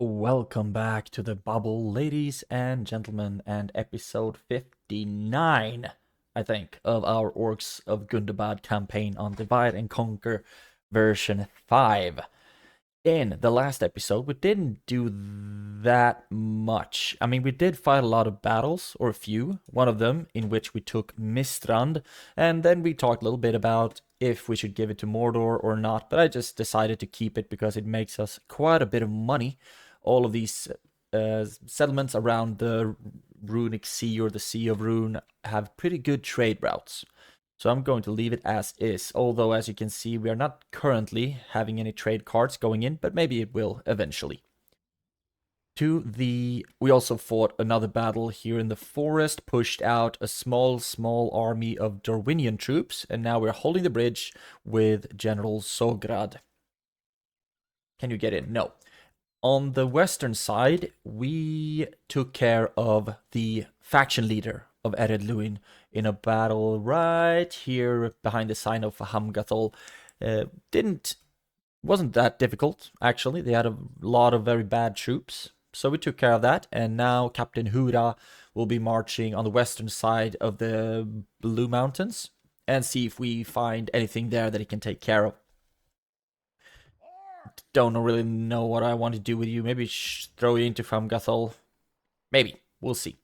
Welcome back to the bubble, ladies and gentlemen, and episode 59, I think, of our Orcs of Gundabad campaign on Divide and Conquer version 5. In the last episode, we didn't do that much. I mean, we did fight a lot of battles, or a few, one of them in which we took Mistrand, and then we talked a little bit about if we should give it to Mordor or not, but I just decided to keep it because it makes us quite a bit of money. All of these settlements around the Runic Sea or the Sea of Rune have pretty good trade routes. So I'm going to leave it as is, although as you can see we are not currently having any trade cards going in, but maybe it will eventually. We also fought another battle here in the forest, pushed out a small army of Darwinian troops, and now we're holding the bridge with General Sograd. Can you get in? No. On the western side, we took care of the faction leader of ERED LUIN in a battle right here behind the sign of Hamgathol. Wasn't that difficult, actually. They had a lot of very bad troops, so we took care of that, and now Captain Hura will be marching on the western side of the Blue Mountains and see if we find anything there that he can take care of. Don't really know what I want to do with you. Maybe throw you into Famgathol. Maybe. We'll see.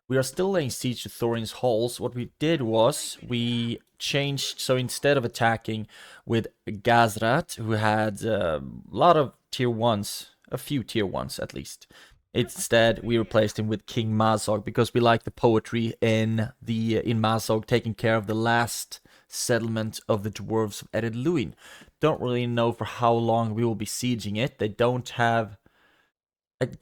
We are still laying siege to Thorin's halls. What we did was we changed. So instead of attacking with Gazrat, who had a lot of tier 1s, a few tier 1s at least, instead we replaced him with King Mazog because we like the poetry in Mazog taking care of the last settlement of the Dwarves of ERED LUIN. Don't really know for how long we will be sieging it. They don't have...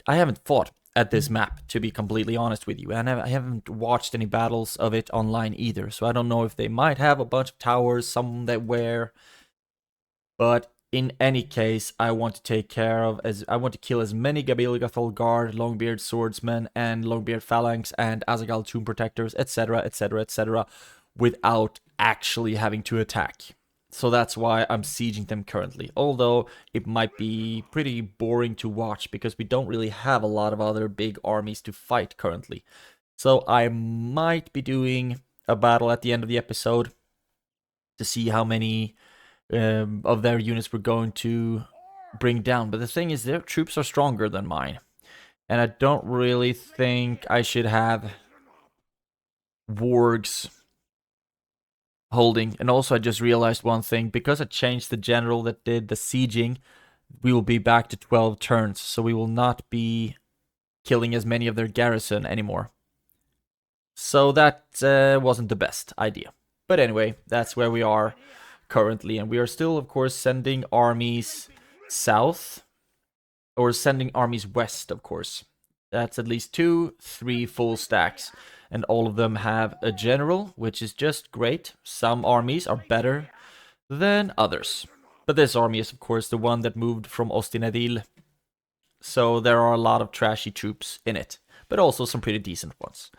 I haven't fought at this map, to be completely honest with you, and I haven't watched any battles of it online either, so I don't know if they might have a bunch of towers somewhere, but in any case, I want to take care of, I want to kill as many Gabilgathol Guard, Longbeard Swordsmen, and Longbeard Phalanx, and Azagal Tomb Protectors, etc., etc., etc., without actually having to attack. So that's why I'm sieging them currently. Although it might be pretty boring to watch because we don't really have a lot of other big armies to fight currently. So I might be doing a battle at the end of the episode to see how many of their units we're going to bring down. But the thing is, their troops are stronger than mine. And I don't really think I should have wargs holding. And also I just realized one thing, because I changed the general that did the sieging, we will be back to 12 turns, so we will not be killing as many of their garrison anymore. So that wasn't the best idea. But anyway, that's where we are currently, and we are still, of course, sending armies south, or sending armies west, of course. That's at least 3 full stacks. And all of them have a general, which is just great. Some armies are better than others. But this army is, of course, the one that moved from Ostinadil. So there are a lot of trashy troops in it, but also some pretty decent ones.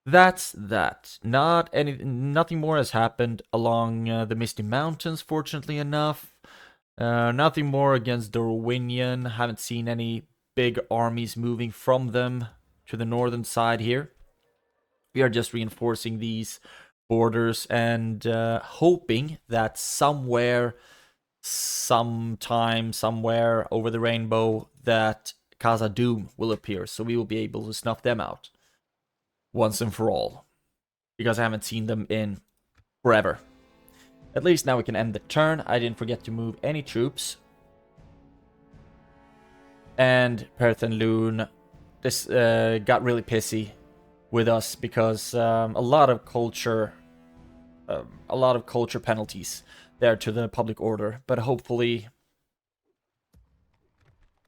That's that. Nothing more has happened along the Misty Mountains, fortunately enough. Nothing more against Darwinian. Haven't seen any big armies moving from them to the northern side here. We are just reinforcing these borders and hoping that somewhere, sometime, somewhere over the rainbow, that Khazad-dûm will appear, so we will be able to snuff them out once and for all, because I haven't seen them in forever. At least now we can end the turn. I didn't forget to move any troops. And Perth and Loon, this got really pissy with us because a lot of culture penalties there to the public order, but hopefully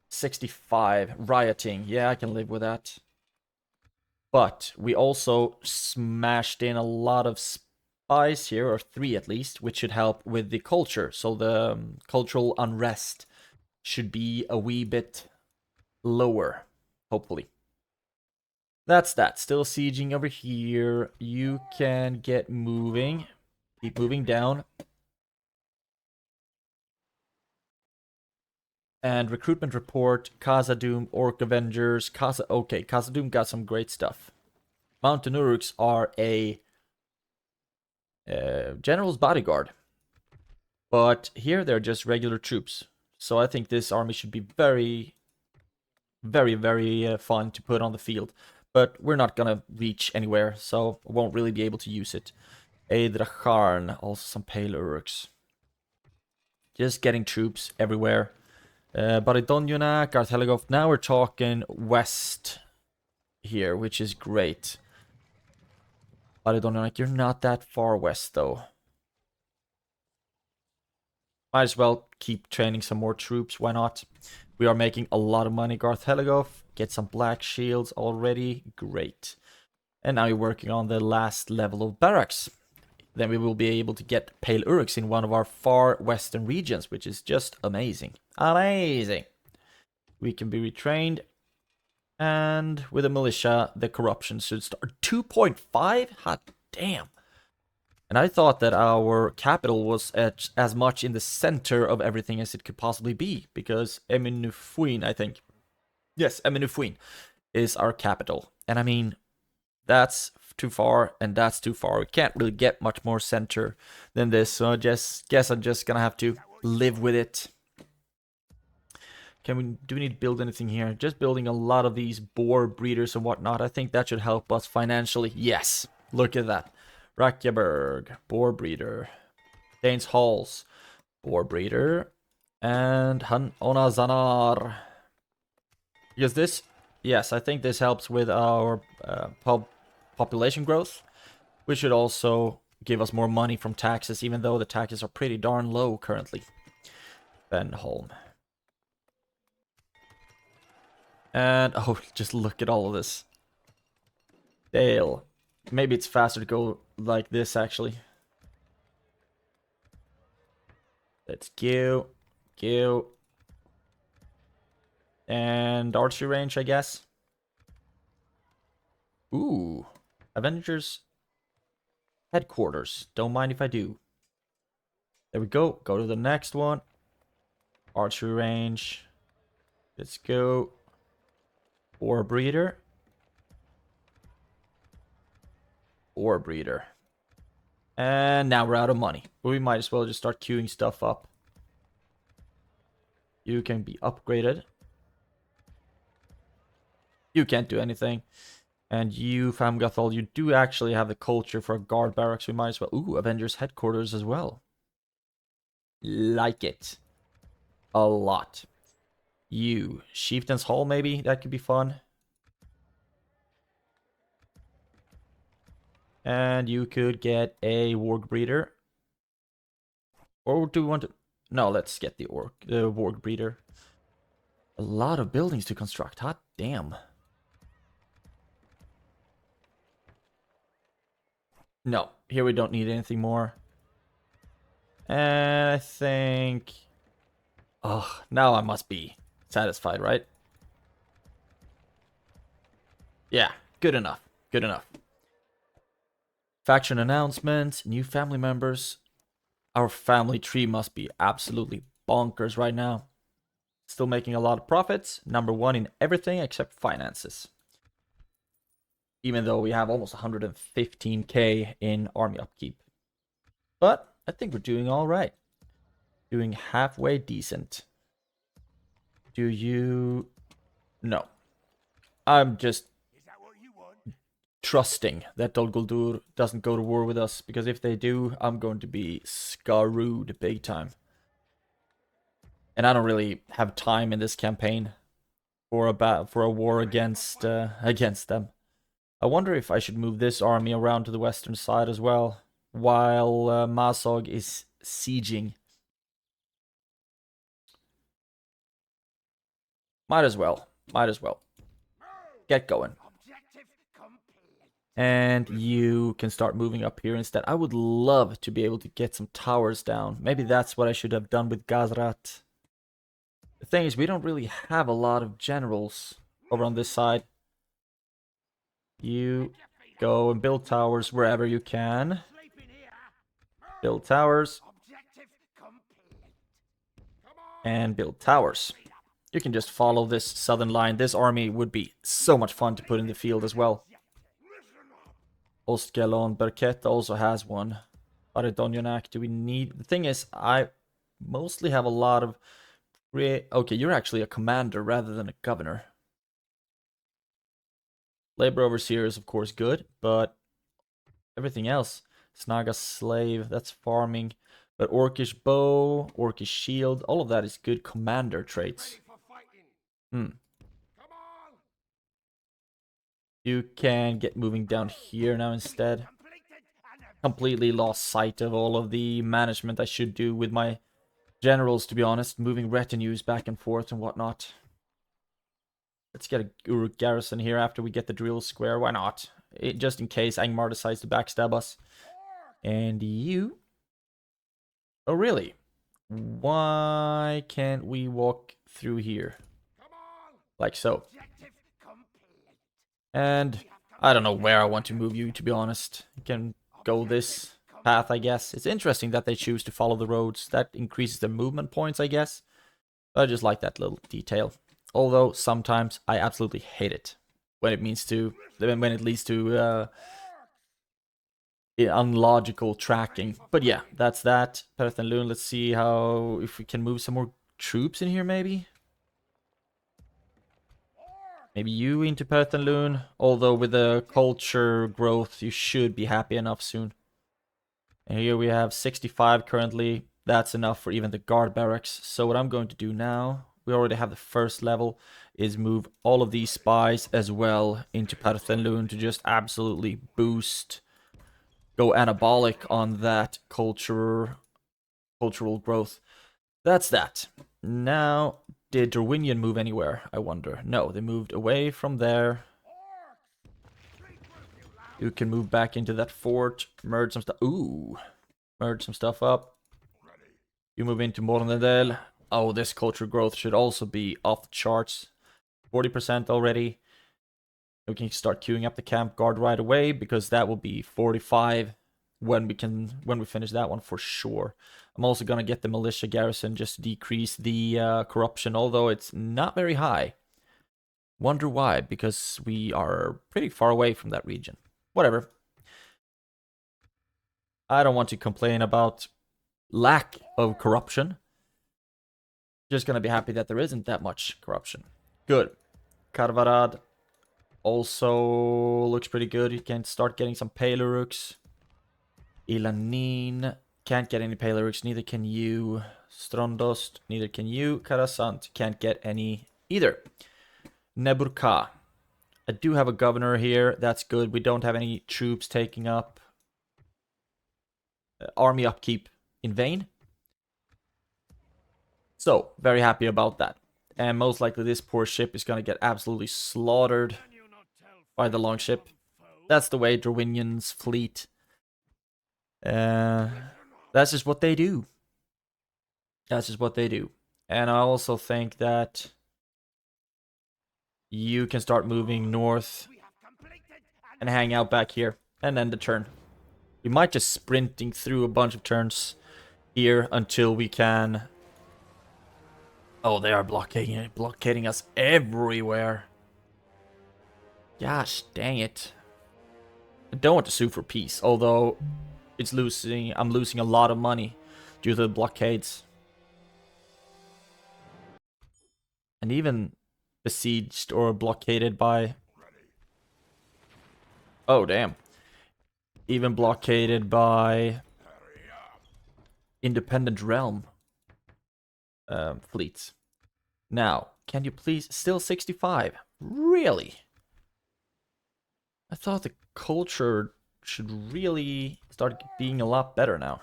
65 rioting. Yeah, I can live with that. But we also smashed in a lot of spies here, or 3 at least, which should help with the culture. So the cultural unrest should be a wee bit lower, hopefully. That's that. Still sieging over here. You can get moving. Keep moving down. And recruitment report, Khazad-dûm, Orc Avengers, okay, Khazad-dûm got some great stuff. Mountain Urks are a general's bodyguard. But here they're just regular troops. So I think this army should be very, very fun to put on the field. But we're not gonna reach anywhere, so I won't really be able to use it. A Dracharn, also some Pale Urks. Just getting troops everywhere. Baridonyuna, Garthelegov. Now we're talking west here, which is great. Baridonyuna, you're not that far west though. Might as well keep training some more troops, why not? We are making a lot of money, Garthelegov. Get some black shields already, great. And now you're working on the last level of barracks. Then we will be able to get Pale Urks in one of our far western regions, which is just amazing. Amazing! We can be retrained. And with a militia, the corruption should start. 2.5? Hot damn! And I thought that our capital was at as much in the center of everything as it could possibly be, because Eminfuin, I think. Yes, Eminfuin is our capital. And I mean, that's too far, and that's too far. We can't really get much more center than this, so I just guess I'm just gonna have to live with it. Do we need to build anything here? Just building a lot of these boar breeders and whatnot. I think that should help us financially. Yes, look at that. Rakjaberg, boar breeder. Danes Halls, boar breeder. And Onazanar. Because this, yes, I think this helps with our population growth, which should also give us more money from taxes, even though the taxes are pretty darn low currently. Benholm. And, oh, just look at all of this. Dale. Maybe it's faster to go like this, actually. Let's go. Go. And archery range, I guess. Ooh. Avengers headquarters. Don't mind if I do. There we go. Go to the next one. Archery range. Let's go. Boar breeder. Boar breeder. And now we're out of money. We might as well just start queuing stuff up. You can be upgraded. You can't do anything. And you, Famgathol, you do actually have the culture for a guard barracks. We might as well... Ooh, Avengers headquarters as well. Like it. A lot. You, Chieftain's Hall maybe? That could be fun. And you could get a Warg breeder. Or do we want to... No, let's get the Warg breeder. A lot of buildings to construct. Hot damn. No, here we don't need anything more. And I think... Oh, now I must be satisfied, right? Yeah, good enough. Good enough. Faction announcements, new family members. Our family tree must be absolutely bonkers right now. Still making a lot of profits. Number one in everything except finances. Even though we have almost 115k in army upkeep. But I think we're doing all right. Doing halfway decent. Do you... No. I'm just trusting that Dol Guldur doesn't go to war with us, because if they do, I'm going to be screwed big time. And I don't really have time in this campaign for a war against them. I wonder if I should move this army around to the western side as well, while Azog is sieging. Might as well. Might as well. Get going. And you can start moving up here instead. I would love to be able to get some towers down. Maybe that's what I should have done with Gazrat. The thing is, we don't really have a lot of generals over on this side. You go and build towers wherever you can. Build towers. And build towers. You can just follow this southern line. This army would be so much fun to put in the field as well. Ostgalon Berket also has one. Aredonyanak, do we need... The thing is, I mostly have a lot of... Okay, you're actually a commander rather than a governor. Labor overseer is of course good, but everything else... Snaga slave, that's farming. But orcish bow, orcish shield, all of that is good commander traits. You can get moving down here now instead. Completely lost sight of all of the management I should do with my generals, to be honest. Moving retinues back and forth and whatnot. Let's get a Uruk garrison here after we get the drill square. Why not? Just in case Angmar decides to backstab us. And you... Oh, really? Why can't we walk through here? Like so. And I don't know where I want to move you, to be honest. You can go this path, I guess. It's interesting that they choose to follow the roads. That increases their movement points, I guess. But I just like that little detail. Although sometimes I absolutely hate it when it leads to unlogical tracking. But yeah, that's that. Perth and LUIN. Let's see how if we can move some more troops in here, maybe. Maybe you into Perth and LUIN. Although with the culture growth, you should be happy enough soon. And here we have 65 currently. That's enough for even the guard barracks. So what I'm going to do now, we already have the first level, is move all of these spies as well into Perth and LUIN to just absolutely boost, go anabolic on that cultural growth. That's that. Now, did Darwinian move anywhere, I wonder? No, they moved away from there. You can move back into that fort, merge some stuff. Ooh, merge some stuff up. You move into Mornedel. Oh, this culture growth should also be off the charts. 40% already. We can start queuing up the camp guard right away because that will be 45 when we finish that one for sure. I'm also gonna get the militia garrison just to decrease the corruption, although it's not very high. Wonder why? Because we are pretty far away from that region. Whatever. I don't want to complain about lack of corruption. Just gonna be happy that there isn't that much corruption. Good. Karvarad also looks pretty good. You can start getting some Paleruks. Ilanin. Can't get any Paleruks, neither can you. Strondost, neither can you. Karasant, can't get any either. Neburka. I do have a governor here, that's good. We don't have any troops taking up army upkeep in vain. So, very happy about that. And most likely this poor ship is going to get absolutely slaughtered by the longship. That's the way Darwinian's fleet. That's just what they do. That's just what they do. And I also think that you can start moving north and hang out back here and end the turn. We might just sprinting through a bunch of turns here until we can... Oh, they are blockading us everywhere. Gosh, dang it. I don't want to sue for peace, although I'm losing a lot of money due to the blockades. And even besieged or blockaded by... Oh, damn. Even blockaded by Independent Realm fleets. Now, can you please... Still 65? Really? I thought the culture should really start being a lot better now.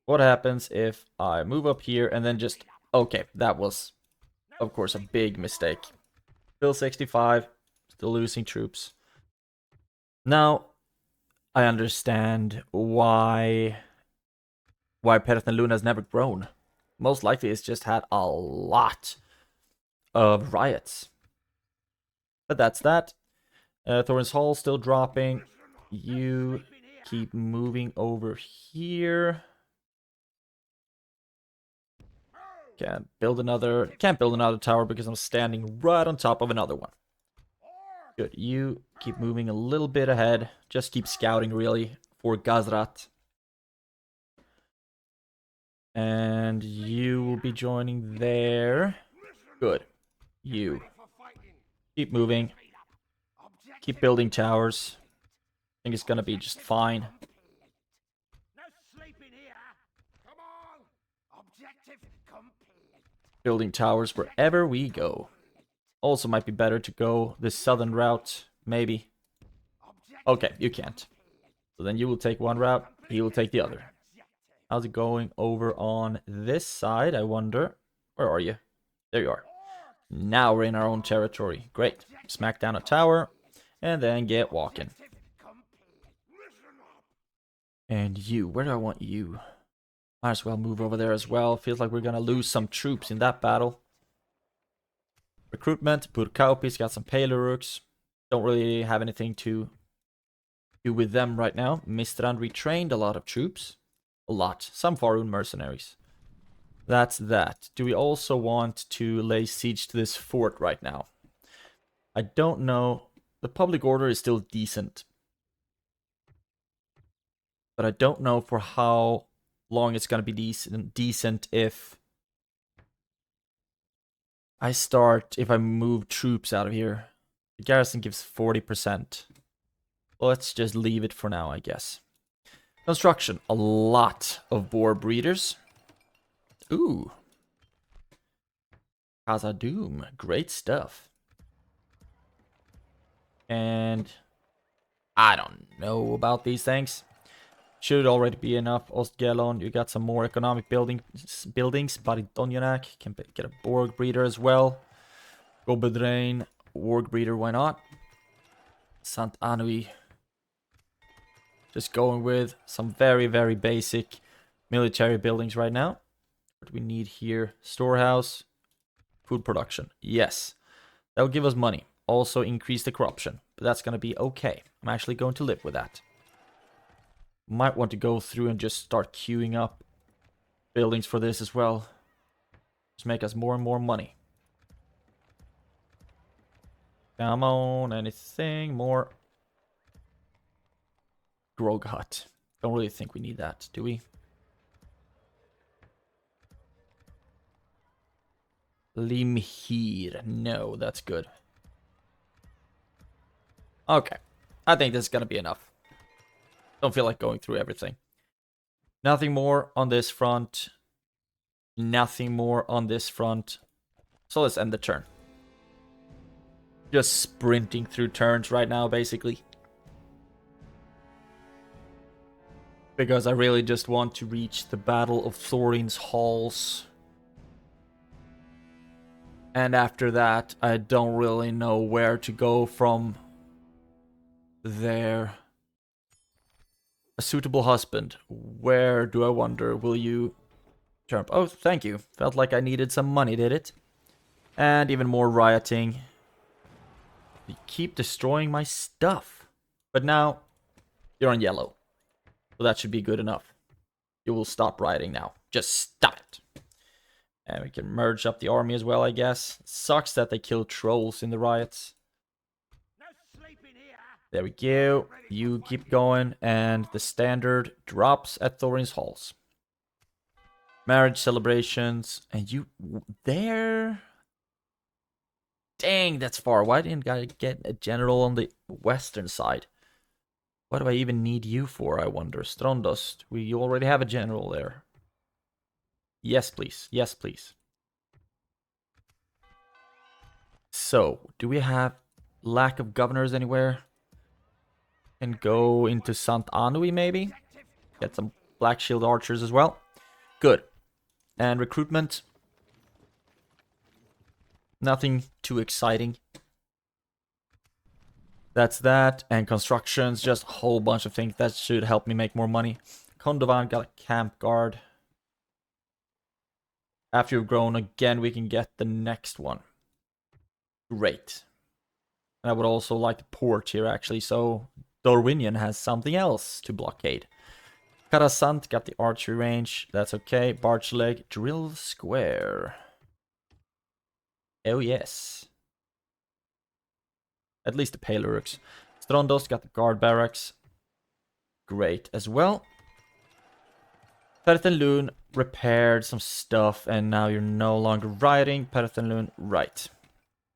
What happens if I move up here and then just... Okay, that was, of course, a big mistake. Still 65, still losing troops. Now, I understand why Perth and LUIN has never grown. Most likely it's just had a lot of riots. But that's that. Thorin's Hall still dropping. You keep moving over here. Can't build another tower because I'm standing right on top of another one. Good. You keep moving a little bit ahead. Just keep scouting, really, for Gazrat. And you will be joining there. Good. You. Keep moving. Keep building towers. I think it's gonna be just fine. Building towers wherever we go. Also might be better to go the southern route, maybe. Okay, you can't. So then you will take one route, he will take the other. How's it going over on this side, I wonder? Where are you? There you are. Now we're in our own territory. Great. Smack down a tower, and then get walking. And you, where do I want you? Might as well move over there as well. Feels like we're gonna lose some troops in that battle. Recruitment, Burkaupi's got some Paleruks. Don't really have anything to do with them right now. Mistrand retrained a lot of troops. A lot. Some Faroon mercenaries. That's that. Do we also want to lay siege to this fort right now? I don't know. The public order is still decent. But I don't know for how long it's going to be decent if I move troops out of here. The garrison gives 40%. Well, let's just leave it for now, I guess. Construction. A lot of boar breeders. Ooh. Khazad-dûm. Great stuff. And I don't know about these things. Should already be enough. Ostgelon, you got some more economic buildings. Baridonyanak can get a Borg breeder as well. Gobedrain, Warg breeder, why not? Sant Anui. Just going with some very, very basic military buildings right now. What do we need here? Storehouse. Food production. Yes. That will give us money. Also increase the corruption. But that's going to be okay. I'm actually going to live with that. Might want to go through and just start queuing up buildings for this as well. Just make us more and more money. Come on, anything more? Grog hut. Don't really think we need that, do we? Limhir. No, that's good. Okay. I think this is going to be enough. Don't feel like going through everything. Nothing more on this front. Nothing more on this front. So let's end the turn. Just sprinting through turns right now, basically. Because I really just want to reach the Battle of Thorin's Halls. And after that, I don't really know where to go from there. A suitable husband. Where do I wonder will you jump? Oh, thank you. Felt like I needed some money, did it? And even more rioting. You keep destroying my stuff. But now, you're on yellow. Well, that should be good enough. You will stop rioting now. Just stop it. And we can merge up the army as well, I guess. It sucks that they kill trolls in the riots. There we go. You keep going, and the standard drops at Thorin's Halls. Marriage celebrations, and you there. Dang, that's far. Why didn't I get a general on the western side? What do I even need you for, I wonder? Strondost, we already have a general there. Yes, please. Yes, please. So, do we have lack of governors anywhere? And go into Sant Anui, maybe? Get some Black Shield archers as well. Good. And recruitment. Nothing too exciting. That's that. And constructions, just a whole bunch of things that should help me make more money. Kondovan got a camp guard. After you've grown again, we can get the next one. Great. And I would also like the port here, actually, so Dorwinion has something else to blockade. Karasant got the archery range. That's okay. Barchleg, drill square. Oh yes. At least the Palurux. Strondos got the guard barracks. Great as well. Perth and LUIN repaired some stuff, and now you're no longer riding. Perth and LUIN, right.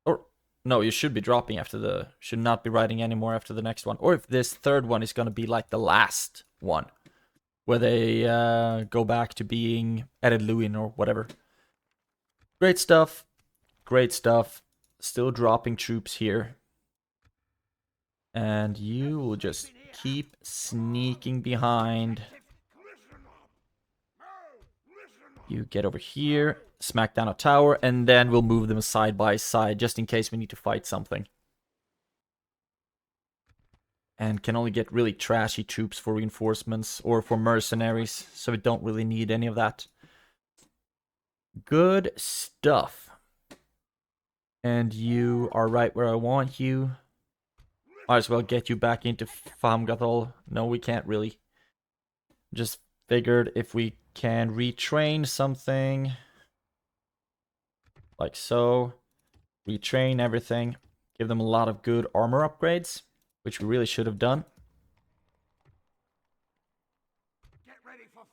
Or, no, you should be dropping after the... Should not be riding anymore after the next one. Or if this third one is going to be like the last one. Where they go back to being ERED LUIN or whatever. Great stuff. Great stuff. Still dropping troops here. And you will just keep sneaking behind. You get over here, smack down a tower, and then we'll move them side by side just in case we need to fight something. And can only get really trashy troops for reinforcements or for mercenaries, so we don't really need any of that. Good stuff. And you are right where I want you. Might as well get you back into Famgathol. No, we can't really. Just figured if we can retrain something. Like so. Retrain everything. Give them a lot of good armor upgrades. Which we really should have done.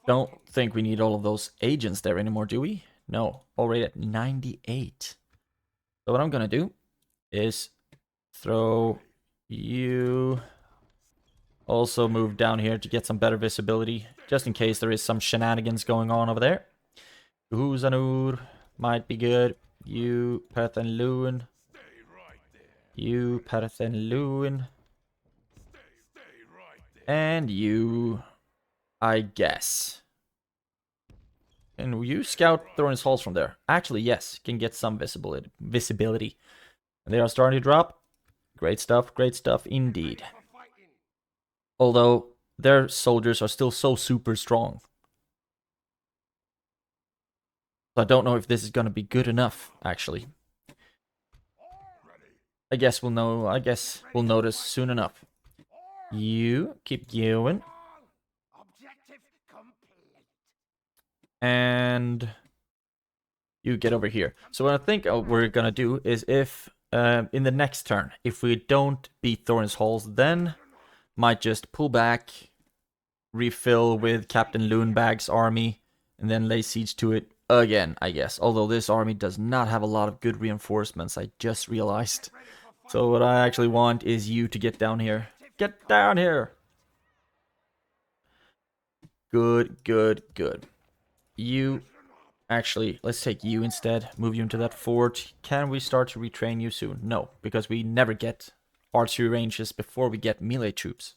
Don't think we need all of those agents there anymore, do we? No. Already at 98. So what I'm gonna do is throw you... Also move down here to get some better visibility, just in case there is some shenanigans going on over there. Huzanur might be good. You, Perth and LUIN. You, Perth and LUIN. And you, I guess. Can you scout Thorin's halls from there? Actually, yes, can get some visibility. And they are starting to drop. Great stuff indeed. Although, their soldiers are still so super strong. So I don't know if this is going to be good enough, actually. I guess we'll know. I guess we'll notice soon enough. You keep going. And you get over here. So what I think we're going to do is if, in the next turn, if we don't beat Thorin's halls, then might just pull back, refill with Captain Loonbag's army, and then lay siege to it again, I guess. Although this army does not have a lot of good reinforcements, I just realized. So what I actually want is you to get down here. Get down here! Good, good, good. You... Actually, let's take you instead. Move you into that fort. Can we start to retrain you soon? No, because we never get archery ranges before we get melee troops.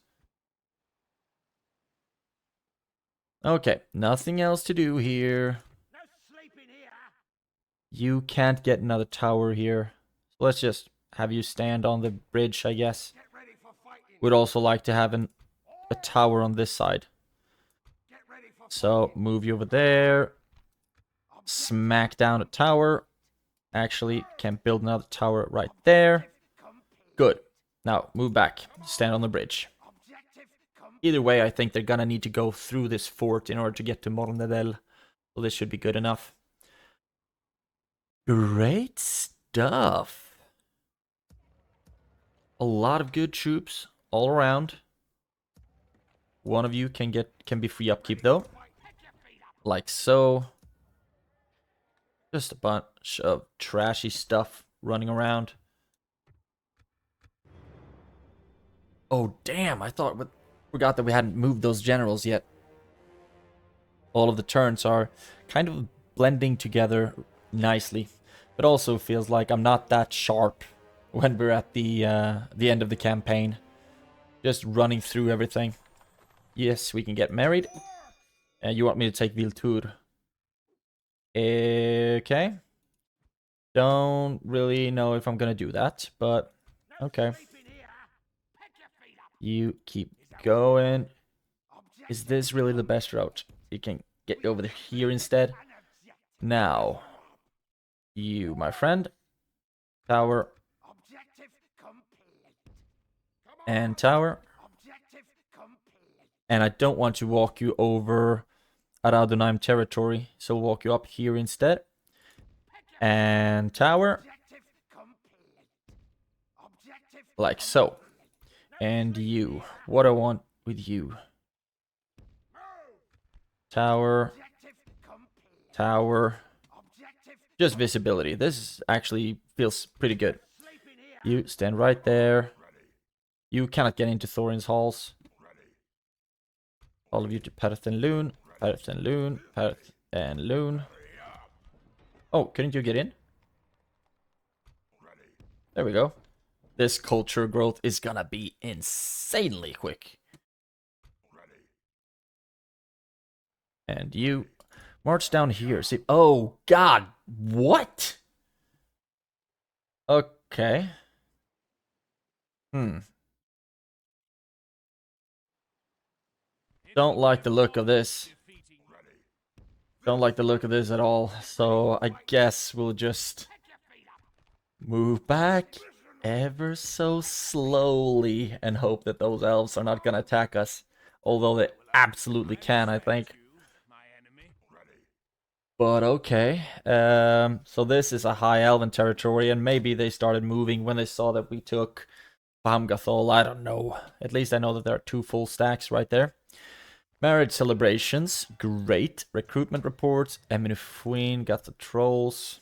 Okay, nothing else to do here. You can't get another tower here. So let's just have you stand on the bridge, I guess. Would also like to have a tower on this side. So, move you over there. Smack down a tower. Actually, can build another tower right there. Good. Now, move back. Stand on the bridge. Either way, I think they're gonna need to go through this fort in order to get to Mornedel. So this should be good enough. Great stuff. A lot of good troops all around. One of you can be free upkeep though. Like so. Just a bunch of trashy stuff running around. Oh damn, I forgot that we hadn't moved those generals yet. All of the turns are kind of blending together nicely. But also feels like I'm not that sharp when we're at the end of the campaign. Just running through everything. Yes, we can get married. And you want me to take Viltur. Okay. Don't really know if I'm gonna do that, but okay. You keep going. Is this really the best route? You can get over here instead. Now, you, my friend. Tower. And tower. And I don't want to walk you over Aradunheim territory, so we'll walk you up here instead. And tower. Like so. And you. What I want with you. Tower. Tower. Just visibility. This actually feels pretty good. You stand right there. You cannot get into Thorin's halls. All of you to Perth and LUIN. Perth and LUIN. Perth and LUIN. Oh, couldn't you get in? There we go. This culture growth is gonna be insanely quick. And you march down here. See, oh god, what? Okay. Don't like the look of this. Don't like the look of this at all. So I guess we'll just move back ever so slowly and hope that those elves are not gonna attack us. Although they absolutely can, I think. But okay. So this is a high elven territory, and maybe they started moving when they saw that we took Famgathol. I don't know. At least I know that there are 2 full stacks right there. Marriage celebrations, great. Recruitment reports, Eminufuin got the trolls.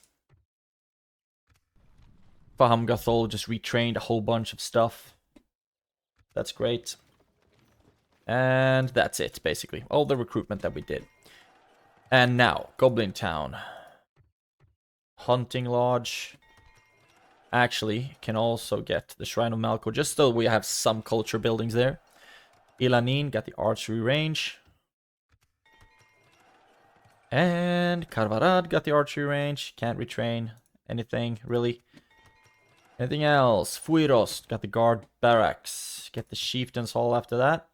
Fahamgathol just retrained a whole bunch of stuff. That's great. And that's it, basically. All the recruitment that we did. And now, Goblin Town. Hunting Lodge. Actually, can also get the Shrine of Malko, just so we have some culture buildings there. Ilanin got the archery range. And Karvarad got the archery range. Can't retrain anything, really. Anything else? Fuirost got the guard barracks. Get the chieftain's hall after that.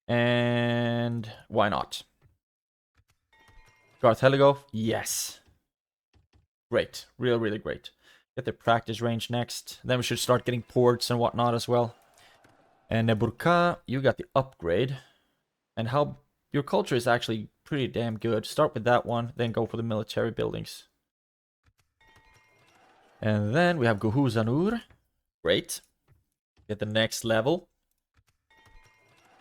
And why not? Garth Heligov, yes. Great, really great. Get the practice range next. Then we should start getting ports and whatnot as well. And Neburka, you got the upgrade. And how your culture is actually pretty damn good. Start with that one, then go for the military buildings. And then we have Gohuzanur. Great. Get the next level.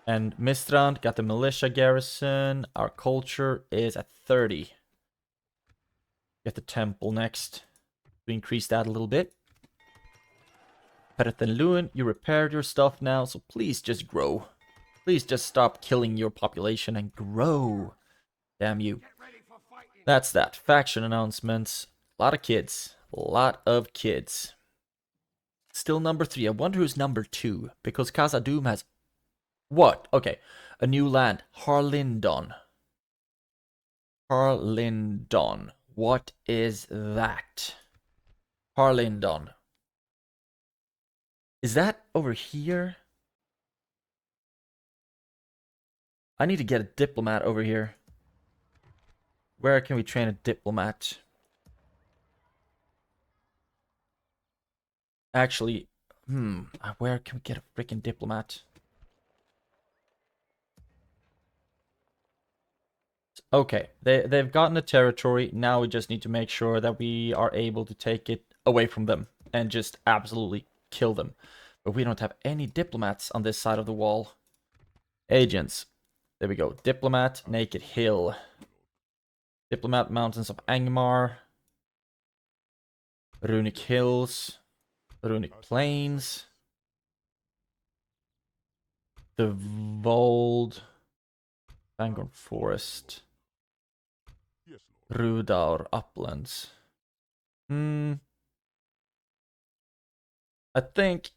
And Mistrand got the militia garrison. Our culture is at 30. Get the temple next. We increase that a little bit. Perth and LUIN, you repaired your stuff now, so please just grow. Please just stop killing your population and grow. Damn you. That's that. Faction announcements. A lot of kids. A lot of kids. Still number 3. I wonder who's number 2. Because Khazad-dûm has... What? Okay. A new land. Harlindon. Harlindon. What is that? Harlindon. Is that over here? I need to get a diplomat over here. Where can we train a diplomat? Actually, where can we get a freaking diplomat? Okay, they've gotten a territory. Now we just need to make sure that we are able to take it away from them and just absolutely kill them. But we don't have any diplomats on this side of the wall. Agents. There we go. Diplomat, Naked Hill. Diplomat, Mountains of Angmar. Runic Hills. Runic Plains. The Vold. Vanguard Forest. Rudaur Uplands. I think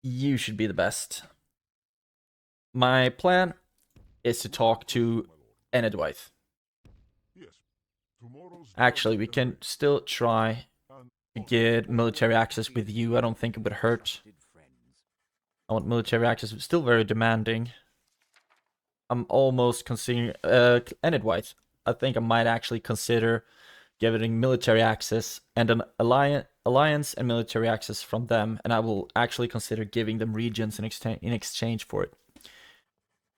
you should be the best. My plan is to talk to Enedwaith. Actually, we can still try to get military access with you. I don't think it would hurt. I want military access. It's still very demanding. I'm almost considering Enedwaith. I think I might actually consider getting military access and an alliance and military access from them, and I will actually consider giving them regions in exchange for it.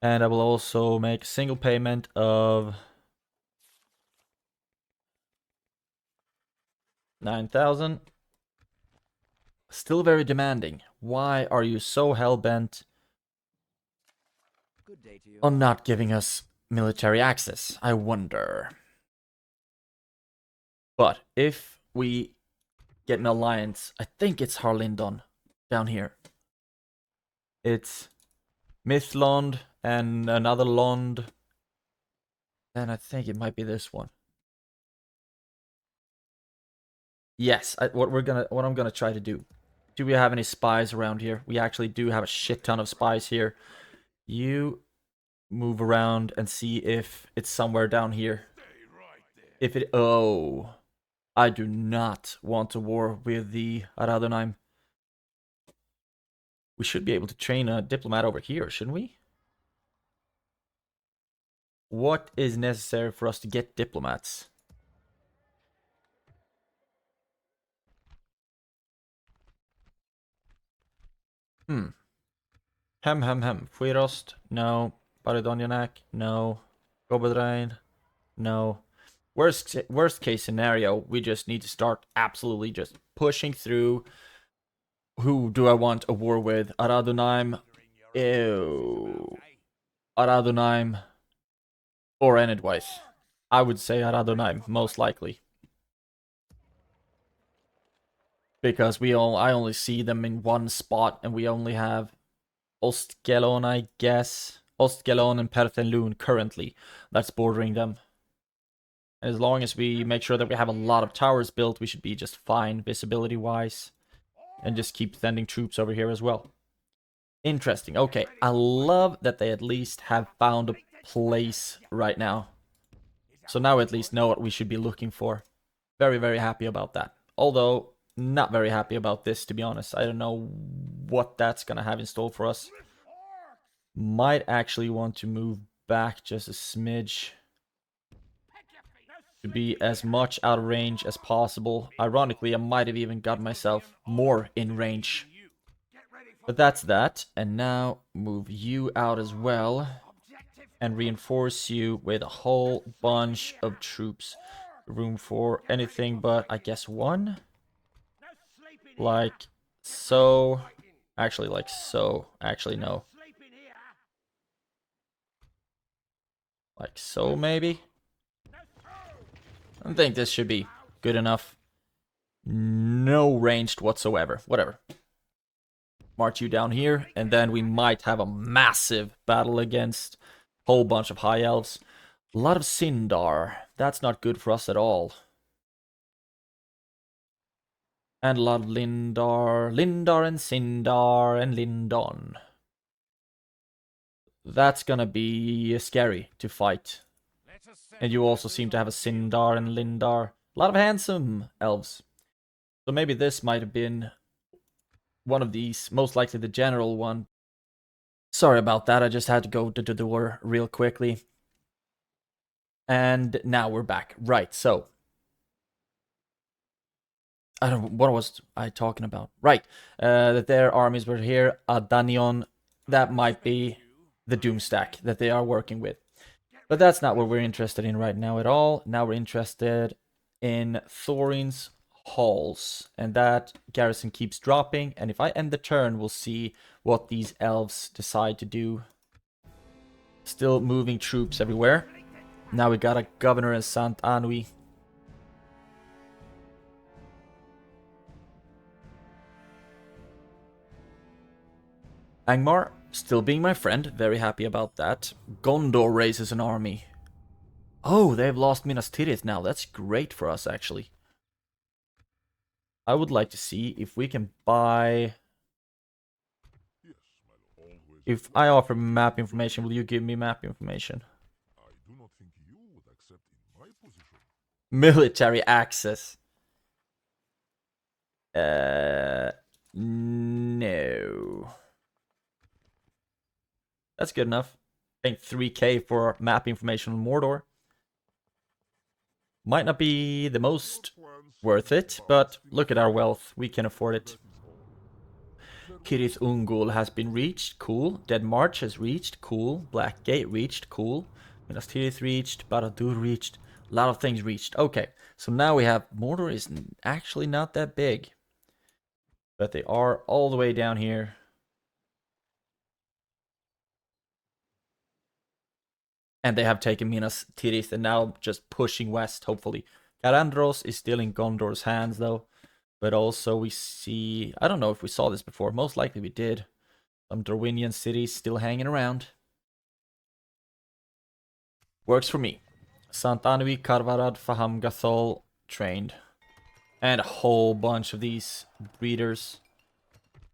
And I will also make a single payment of 9,000. Still very demanding. Why are you so hell-bent on not giving us military access? I wonder. But if we get an alliance, I think it's Harlindon down here. It's Mithlond and another Lond. And I think it might be this one. Yes, what I'm gonna try to do. Do we have any spies around here? We actually do have a shit ton of spies here. You move around and see if it's somewhere down here. If it... Oh. I do not want a war with the Aradonheim. We should be able to train a diplomat over here, shouldn't we? What is necessary for us to get diplomats? Hem. Fuirost? No. Baridonyanak? No. Gobodrain? No. Worst case scenario, we just need to start absolutely just pushing through. Who do I want a war with? Aradonheim? Ew. Aradonheim or Enedwise? I would say Aradonheim, most likely. Because I only see them in one spot, and we only have Ostgelon, I guess. Ostgelon and Perthenlun currently. That's bordering them. As long as we make sure that we have a lot of towers built, we should be just fine visibility-wise. And just keep sending troops over here as well. Interesting. Okay, I love that they at least have found a place right now. So now we at least know what we should be looking for. Very, very happy about that. Although, not very happy about this, to be honest. I don't know what that's going to have in store for us. Might actually want to move back just a smidge. To be as much out of range as possible. Ironically, I might have even got myself more in range. But that's that. And now move you out as well. And reinforce you with a whole bunch of troops. Room for anything but, I guess, one? Like so. Actually, like so. Actually, no. Like so, maybe? I think this should be good enough. No ranged whatsoever. Whatever. March you down here, and then we might have a massive battle against a whole bunch of high elves. A lot of Sindar. That's not good for us at all. And a lot of Lindar. Lindar and Sindar and Lindon. That's gonna be scary to fight. And you also seem to have a Sindar and Lindar. A lot of handsome elves. So maybe this might have been one of these. Most likely the general one. Sorry about that. I just had to go to the door real quickly. And now we're back. Right, so. What was I talking about? Right. That their armies were here. Adanion. That might be the Doomstack that they are working with. But that's not what we're interested in right now at all. Now we're interested in Thorin's halls. And that garrison keeps dropping. And if I end the turn, we'll see what these elves decide to do. Still moving troops everywhere. Now we got a governor in Sant Anui. Angmar, still being my friend, very happy about that. Gondor raises an army. Oh, they've lost Minas Tirith now. That's great for us, actually. I would like to see if we can buy... If I offer map information, will you give me map information? I do not think you would accept in my position. Military access. No. That's good enough. Paying 3k for map information on Mordor. Might not be the most worth it, but look at our wealth. We can afford it. Kirith Ungol has been reached. Cool. Dead March has reached. Cool. Black Gate reached. Cool. Minas Tirith reached. Barad-dûr reached. A lot of things reached. Okay. So now we have... Mordor is actually not that big. But they are all the way down here. And they have taken Minas Tirith and now just pushing west, hopefully. Garandros is still in Gondor's hands, though. But also we see... I don't know if we saw this before. Most likely we did. Some Darwinian cities still hanging around. Works for me. Sant Anui, Karvarad, Faham Gathol, trained. And a whole bunch of these breeders.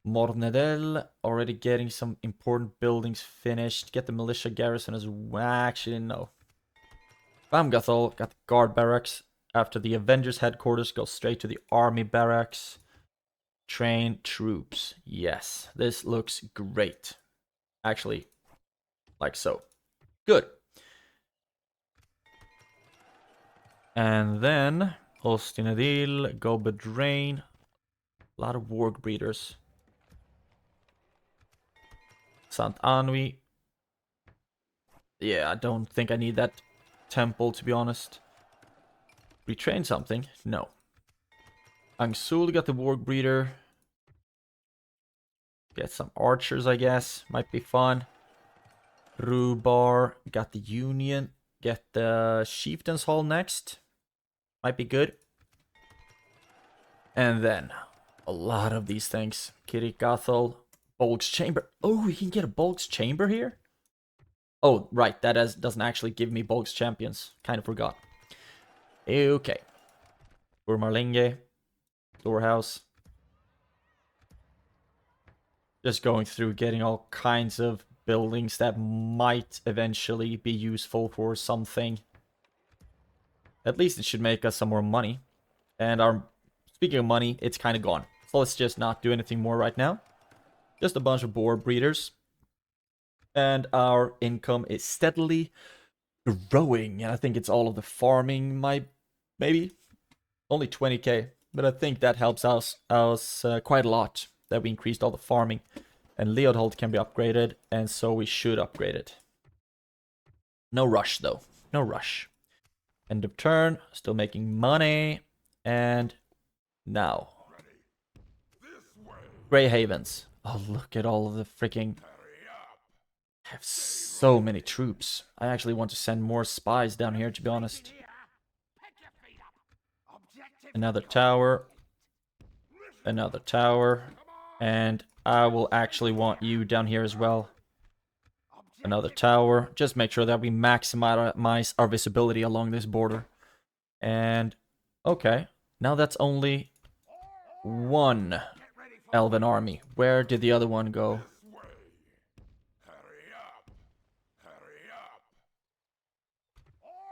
Mornedel, already getting some important buildings finished. Get the militia garrison as well. Actually, no. Faham Gathol got the guard barracks. After the Avengers headquarters, go straight to the army barracks. Train troops. Yes, this looks great. Actually, like so. Good. And then Ostinadil, Gobedrain. A lot of warg breeders. Sant Anui. Yeah, I don't think I need that temple, to be honest. Retrain something? No. Angsul got the warg breeder. Get some archers, I guess. Might be fun. Rubar got the Union. Get the Chieftain's Hall next. Might be good. And then a lot of these things. Kirikathal, Bolg's Chamber. Oh, we can get a Bolg's Chamber here? Oh, right. That doesn't actually give me Bolg's Champions. Kind of forgot. Okay. Urmarlinge. Storehouse. Just going through getting all kinds of buildings that might eventually be useful for something. At least it should make us some more money. And speaking of money, it's kind of gone. So let's just not do anything more right now. Just a bunch of boar breeders. And our income is steadily growing. And I think it's all of the farming, maybe. Only 20k. But I think that helps us quite a lot. That we increased all the farming. And Leodhold can be upgraded. And so we should upgrade it. No rush though. No rush. End of turn. Still making money. And now. Grey Havens. Oh, look at all of the freaking... I have so many troops. I actually want to send more spies down here, to be honest. Another tower. Another tower. And I will actually want you down here as well. Another tower. Just make sure that we maximize our visibility along this border. And, okay. Now that's only one elven army. Where did the other one go?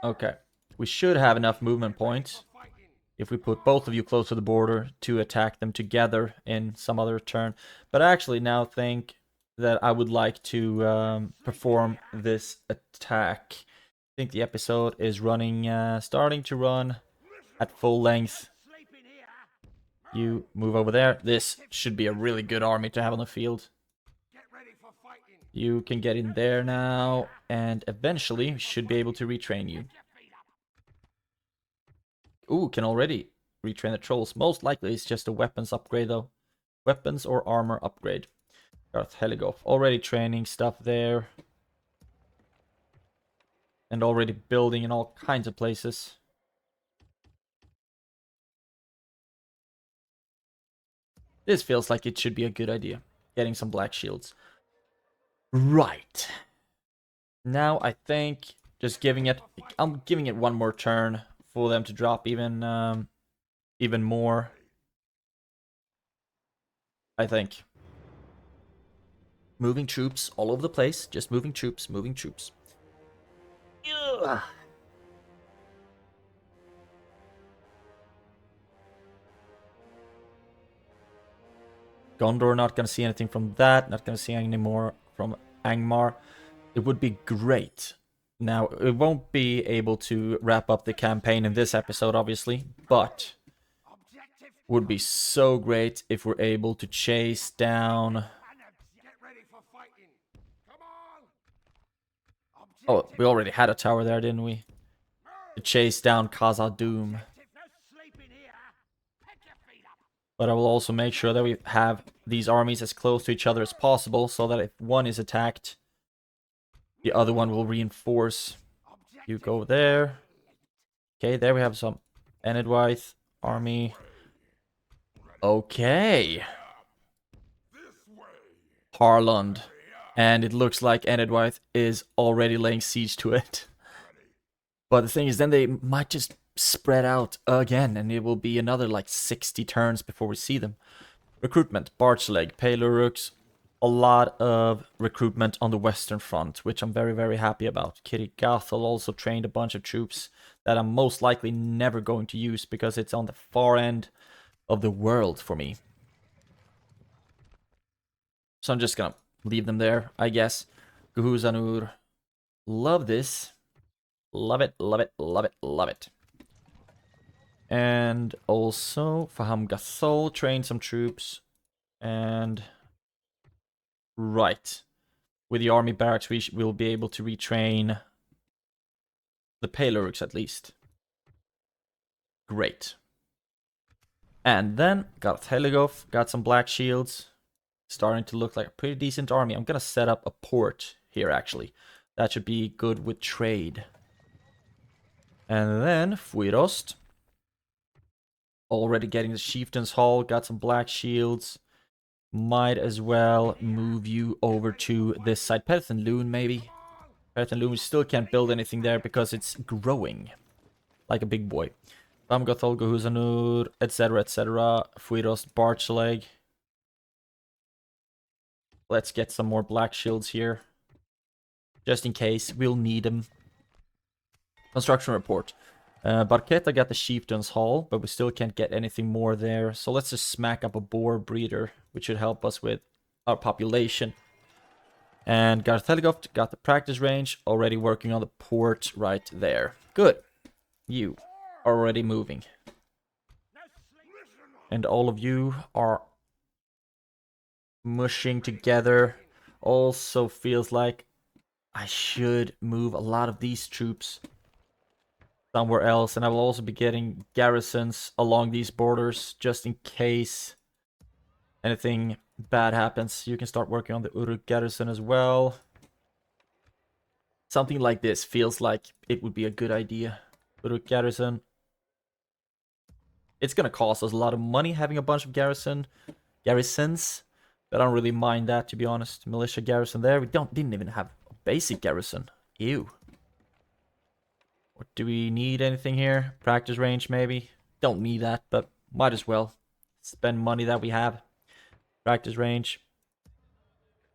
Okay. We should have enough movement points if we put both of you close to the border to attack them together in some other turn. But I actually now think that I would like to perform this attack. I think the episode is running, starting to run at full length. You move over there. This should be a really good army to have on the field. You can get in there now, and eventually we should be able to retrain you. Ooh, can already retrain the trolls. Most likely it's just a weapons upgrade though. Weapons or armor upgrade. Garth Heligoth. Already training stuff there. And already building in all kinds of places. This feels like it should be a good idea. Getting some black shields. Right. Now I think just giving it... I'm giving it one more turn for them to drop even more. I think. Moving troops all over the place. Just moving troops, moving troops. Ugh. Gondor, not gonna see anything from that. Not gonna see any more from Angmar. It would be great Now, it won't be able to wrap up the campaign in this episode, obviously, but would be so great if we're able to chase down... Oh, we already had a tower there, didn't we? To chase down Khazad-dûm. But I will also make sure that we have these armies as close to each other as possible, so that if one is attacked, the other one will reinforce. You go there. Okay, there we have some Enedwaith army. Okay. Harlund. And it looks like Enedwaith is already laying siege to it. But the thing is, then they might just spread out again, and it will be another like 60 turns before we see them. Recruitment, Barchleg, Pelorux, a lot of recruitment on the Western Front, which I'm very, very happy about. Kitty Gathel also trained a bunch of troops that I'm most likely never going to use because it's on the far end of the world for me. So I'm just gonna leave them there, I guess. Guhuzanur. Love this. Love it, love it, love it, love it. And also, Faham Gathol trained some troops. And... Right. With the army barracks, we will be able to retrain the Pelorux at least. Great. And then, got Heligov, got some black shields. Starting to look like a pretty decent army. I'm gonna set up a port here, actually. That should be good with trade. And then, Fuirost. Already getting the Chieftain's Hall, got some black shields. Might as well move you over to this side. Perth LUIN, maybe. Perth LUIN, we still can't build anything there because it's growing. Like a big boy. Bamgathol, Gohuzanur, etc, etc. Fuirost, Barchleg. Let's get some more black shields here. Just in case, we'll need them. Construction report. Barqueta got the Chieftain's Hall, but we still can't get anything more there. So let's just smack up a boar breeder, which should help us with our population. And Gartheligov got the practice range, already working on the port right there. Good. You are already moving. And all of you are mushing together. Also feels like I should move a lot of these troops somewhere else, and I will also be getting garrisons along these borders just in case anything bad happens. You can start working on the Uruk garrison as well. Something like this feels like it would be a good idea. Uruk garrison. It's gonna cost us a lot of money having a bunch of garrisons, but I don't really mind that, to be honest. Militia garrison there. We didn't even have a basic garrison. Ew. What do we need anything here? Practice range, maybe? Don't need that, but might as well. Spend money that we have. Practice range.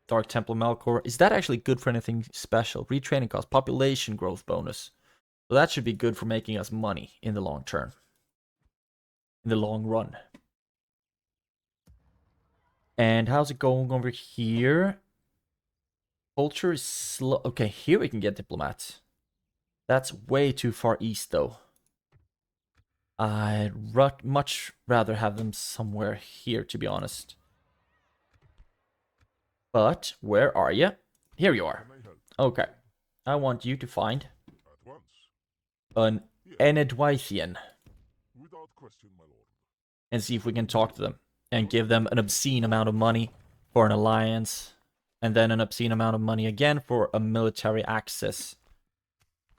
Dark Temple Melkor. Is that actually good for anything special? Retraining cost. Population growth bonus. So that should be good for making us money in the long term. In the long run. And how's it going over here? Culture is slow. Okay, here we can get diplomats. That's way too far east, though. I'd much rather have them somewhere here, to be honest. But, where are you? Here you are. Okay. I want you to find an Enedwaithian. And see if we can talk to them. And give them an obscene amount of money for an alliance. And then an obscene amount of money again for a military access.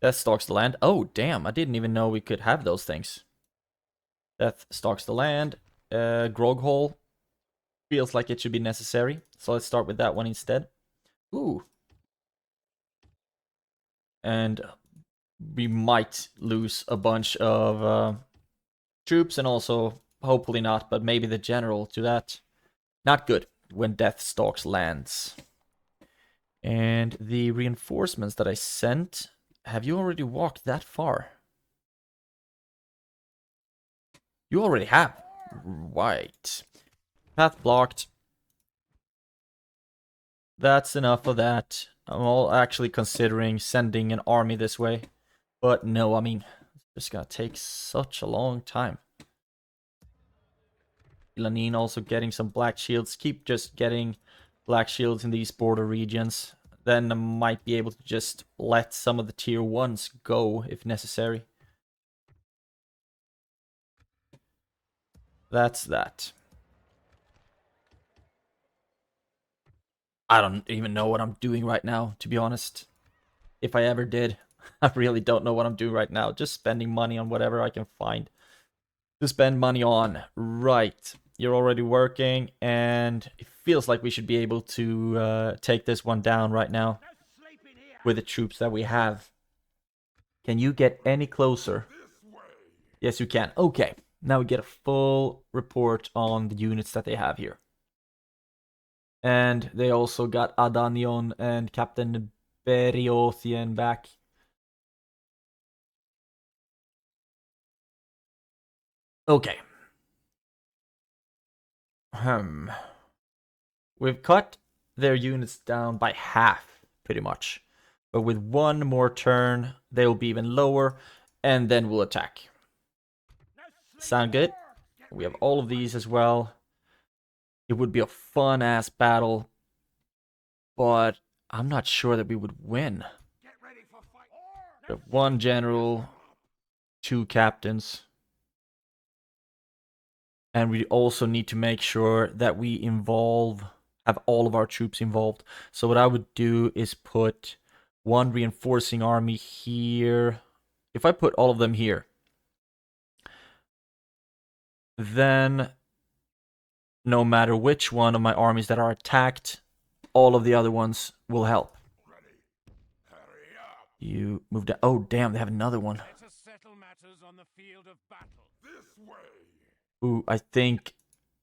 Death stalks the land. Oh, damn. I didn't even know we could have those things. Death stalks the land. Grog Hole. Feels like it should be necessary. So let's start with that one instead. Ooh. And we might lose a bunch of troops. And also, hopefully not, but maybe the general to that. Not good when Death stalks lands. And the reinforcements that I sent... Have you already walked that far? You already have. Right. Path blocked. That's enough of that. I'm all actually considering sending an army this way. But no, I mean, it's gonna take such a long time. Lanin also getting some black shields. Keep just getting black shields in these border regions. Then I might be able to just let some of the tier 1s go if necessary. That's that. I don't even know what I'm doing right now, to be honest. If I ever did. I really don't know what I'm doing right now. Just spending money on whatever I can find to spend money on. Right. You're already working, and it feels like we should be able to take this one down right now with the troops that we have. Can you get any closer? Yes, you can. Okay. Now we get a full report on the units that they have here. And they also got Adanion and Captain Beriothien back. Okay. We've cut their units down by half, pretty much. But with one more turn, they'll be even lower, and then we'll attack. Sound good? We have all of these as well. It would be a fun-ass battle, but I'm not sure that we would win. We have one general, 2 captains. And we also need to make sure that we have all of our troops involved. So what I would do is put 1 reinforcing army here. If I put all of them here, then no matter which one of my armies that are attacked, all of the other ones will help. You moved down. Oh, damn, they have another one. Who I think,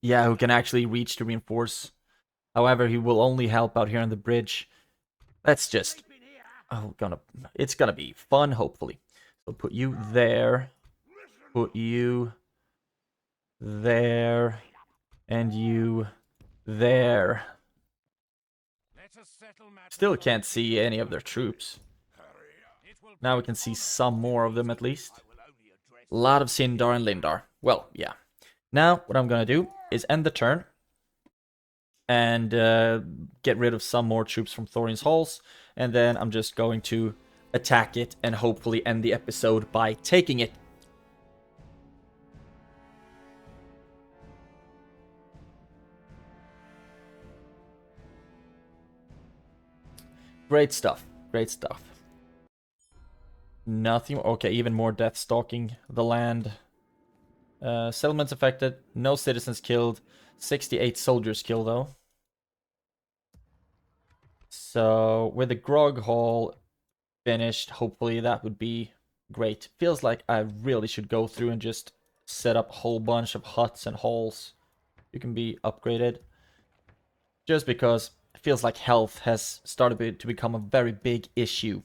yeah, who can actually reach to reinforce. However, he will only help out here on the bridge. That's just, it's gonna be fun, hopefully. So put you there, put you there, and you there. Still can't see any of their troops. Now we can see some more of them at least. A lot of Sindar and Lindar. Well, yeah. Now, what I'm gonna do is end the turn and get rid of some more troops from Thorin's halls, and then I'm just going to attack it and hopefully end the episode by taking it. Great stuff. Great stuff. Nothing. Okay, even more death stalking the land. Settlements affected. No citizens killed. 68 soldiers killed, though. So, with the Grog Hall finished, hopefully that would be great. Feels like I really should go through and just set up a whole bunch of huts and halls. You can be upgraded. Just because it feels like health has started to become a very big issue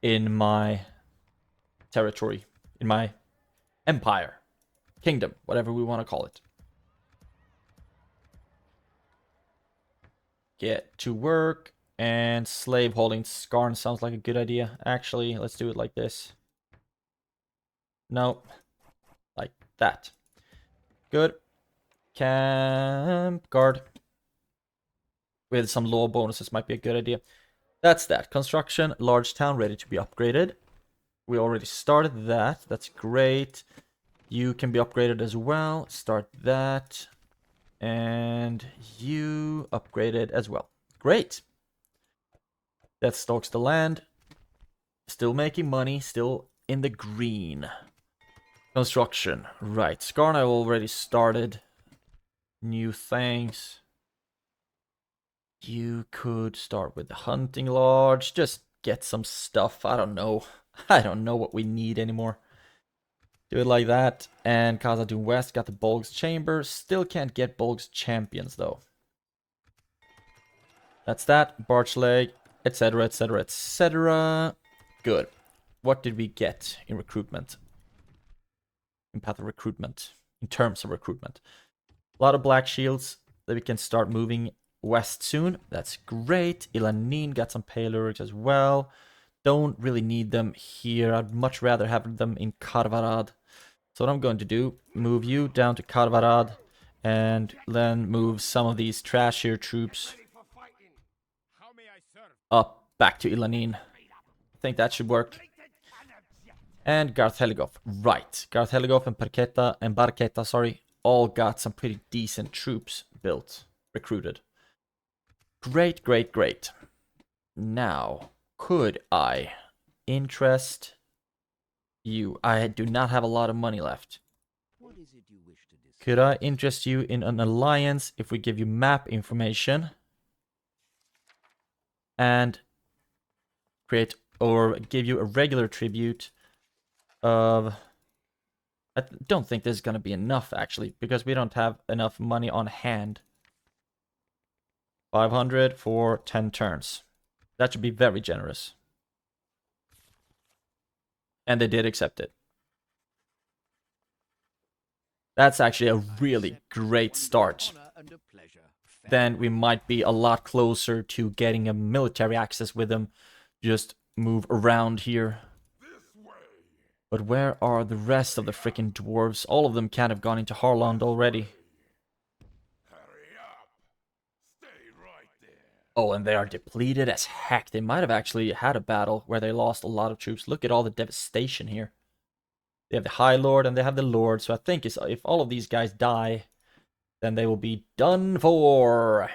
in my territory, in my empire, kingdom, whatever we want to call it. Get to work, and slave holding Skarn sounds like a good idea. Actually, let's do it like this. No, like that. Good. Camp guard with some law bonuses might be a good idea. That's that. Construction, large town ready to be upgraded. We already started that. That's great. You can be upgraded as well. Start that. And you upgraded as well. Great. That stalks the land. Still making money. Still in the green. Construction. Right. Skarn I already started. New things. You could start with the hunting lodge. Just get some stuff. I don't know. I don't know what we need anymore. Do it like that. And Khazad-dûm West got the Bolg's chamber. Still can't get Bolg's champions though. That's that. Barchleg, etc, etc, etc. Good. What did we get in recruitment? In path of recruitment. In terms of recruitment. A lot of black shields that we can start moving west soon. That's great. Ilanin got some Palurics as well. Don't really need them here. I'd much rather have them in Karvarad. So what I'm going to do, move you down to Karvarad, and then move some of these trashier troops up back to Ilanin. I think that should work. And Garth Heligov. Right. Garth Heligov and Barketa, sorry, all got some pretty decent troops built, recruited. Great, great, great. Now, could I interest you? I do not have a lot of money left. Could I interest you in an alliance if we give you map information and create or give you a regular tribute of... I don't think this is going to be enough, actually, because we don't have enough money on hand. 500 for 10 turns. That should be very generous. And they did accept it. That's actually a really great start. Then we might be a lot closer to getting a military access with them. Just move around here. But where are the rest of the freaking dwarves? All of them can't have gone into Harland already. Oh, and they are depleted as heck. They might have actually had a battle where they lost a lot of troops. Look at all the devastation here. They have the High Lord and they have the Lord. So I think if all of these guys die, then they will be done for.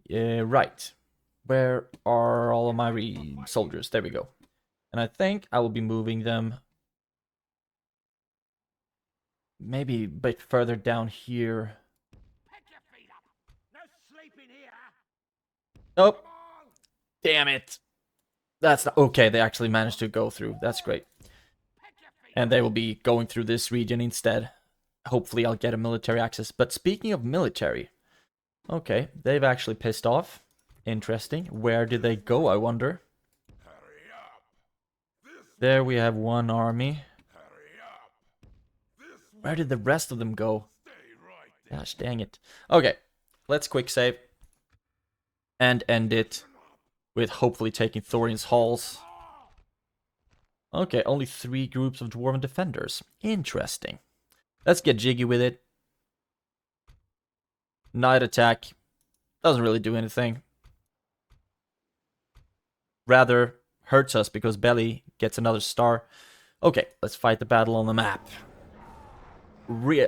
Yeah, right. Where are all of my soldiers? There we go. And I think I will be moving them maybe a bit further down here. Nope. Damn it. That's not... Okay, they actually managed to go through. That's great. And they will be going through this region instead. Hopefully I'll get a military access. But speaking of military... Okay, they've actually pissed off. Interesting. Where did they go, I wonder? There we have one army. Where did the rest of them go? Gosh dang it. Okay, let's quick save. And end it with hopefully taking Thorin's halls. Okay, only 3 groups of Dwarven defenders. Interesting. Let's get jiggy with it. Night attack. Doesn't really do anything. Rather hurts us because Belly gets another star. Okay, let's fight the battle on the map.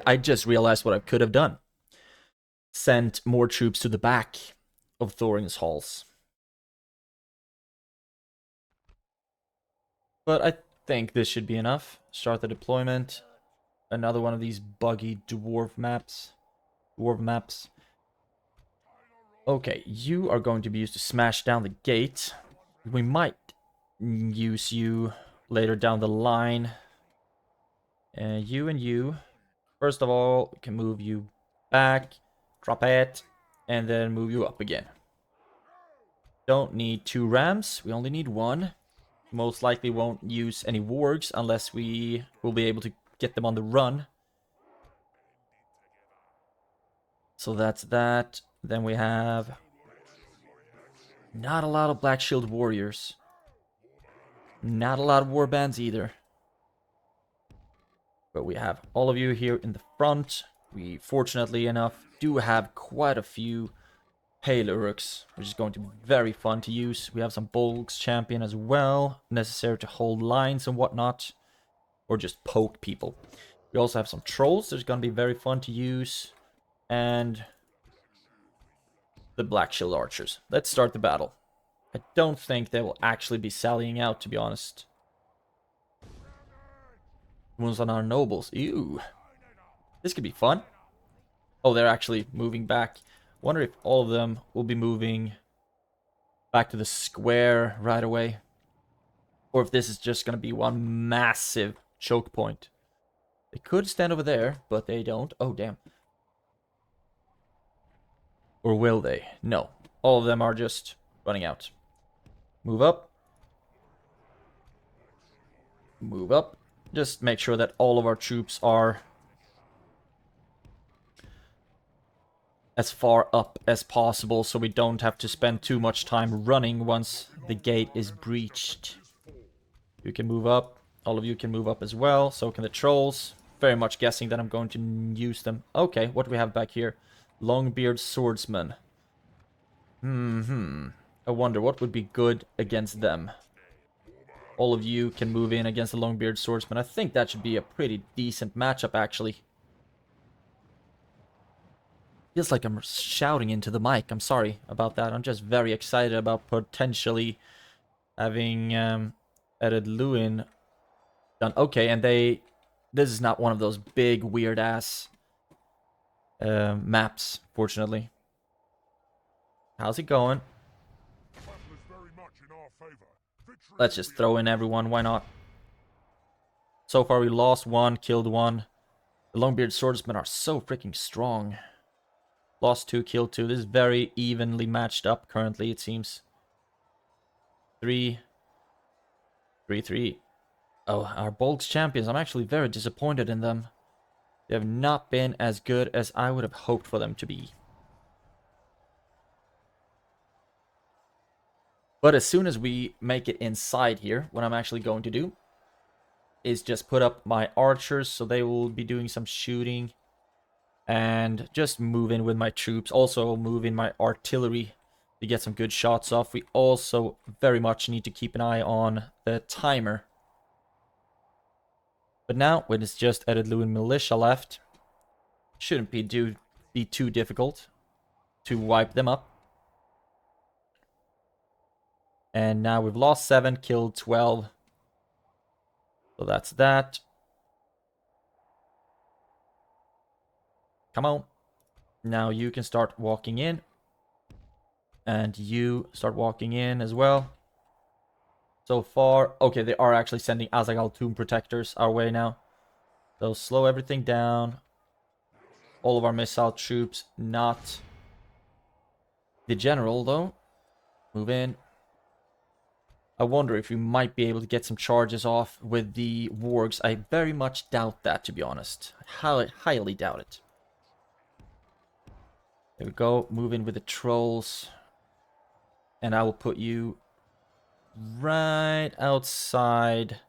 I just realized what I could have done. Sent more troops to the back of Thorin's halls. But I think this should be enough. Start the deployment. Another one of these buggy dwarf maps. Okay, you are going to be used to smash down the gate. We might use you later down the line. You and you. First of all, we can move you back. Drop it. And then move you up again. Don't need 2 rams. We only need 1. Most likely won't use any wargs unless we will be able to get them on the run. So that's that. Then we have not a lot of Black Shield warriors. Not a lot of warbands either. But we have all of you here in the front. We, fortunately enough, do have quite a few Palurics, which is going to be very fun to use. We have some Bolg's champion as well, necessary to hold lines and whatnot, or just poke people. We also have some trolls, that's going to be very fun to use, and the Black Shield archers. Let's start the battle. I don't think they will actually be sallying out, to be honest. Wounds on our nobles. Ew. This could be fun. Oh, they're actually moving back. Wonder if all of them will be moving back to the square right away. Or if this is just going to be one massive choke point. They could stand over there, but they don't. Oh, damn. Or will they? No. All of them are just running out. Move up. Move up. Just make sure that all of our troops are as far up as possible so we don't have to spend too much time running once the gate is breached. You can move up. All of you can move up as well. So can the trolls. Very much guessing that I'm going to use them. Okay, what do we have back here? Longbeard swordsman. I wonder what would be good against them. All of you can move in against the Longbeard swordsman. I think that should be a pretty decent matchup, actually. Feels like I'm shouting into the mic. I'm sorry about that. I'm just very excited about potentially having added LUIN done. Okay, and this is not one of those big weird ass maps, fortunately. How's it going? Let's just throw in everyone, why not? So far we lost one, killed one. The Longbeard swordsmen are so freaking strong. Lost 2, killed 2. This is very evenly matched up currently, it seems. 3. 3, 3. Oh, our Bolg's champions. I'm actually very disappointed in them. They have not been as good as I would have hoped for them to be. But as soon as we make it inside here, what I'm actually going to do is just put up my archers so they will be doing some shooting. And just move in with my troops. Also move in my artillery to get some good shots off. We also very much need to keep an eye on the timer. But now, when it's just added LUIN militia left, shouldn't be too difficult to wipe them up. And now we've lost 7, killed 12. So that's that. Come on. Now you can start walking in. And you start walking in as well. So far, okay, they are actually sending Azog tomb protectors our way now. So slow everything down. All of our missile troops, not the general though. Move in. I wonder if we might be able to get some charges off with the wargs. I very much doubt that, to be honest. Highly doubt it. There we go. Move in with the trolls. And I will put you right outside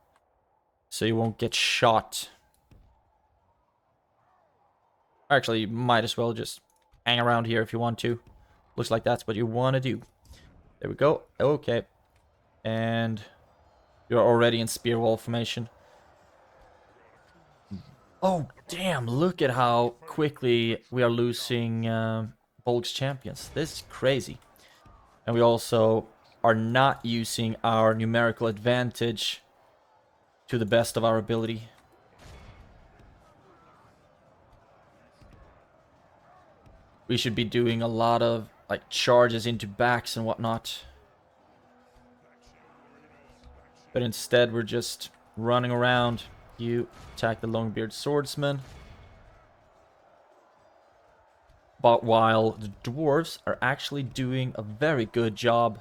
so you won't get shot. Actually, you might as well just hang around here if you want to. Looks like that's what you want to do. There we go. Okay. And you're already in spear wall formation. Oh, damn. Look at how quickly we are losing Bolg's champions. This is crazy. And we also are not using our numerical advantage to the best of our ability. We should be doing a lot of like charges into backs and whatnot. But instead we're just running around. You attack the Longbeard swordsman. But while the dwarves are actually doing a very good job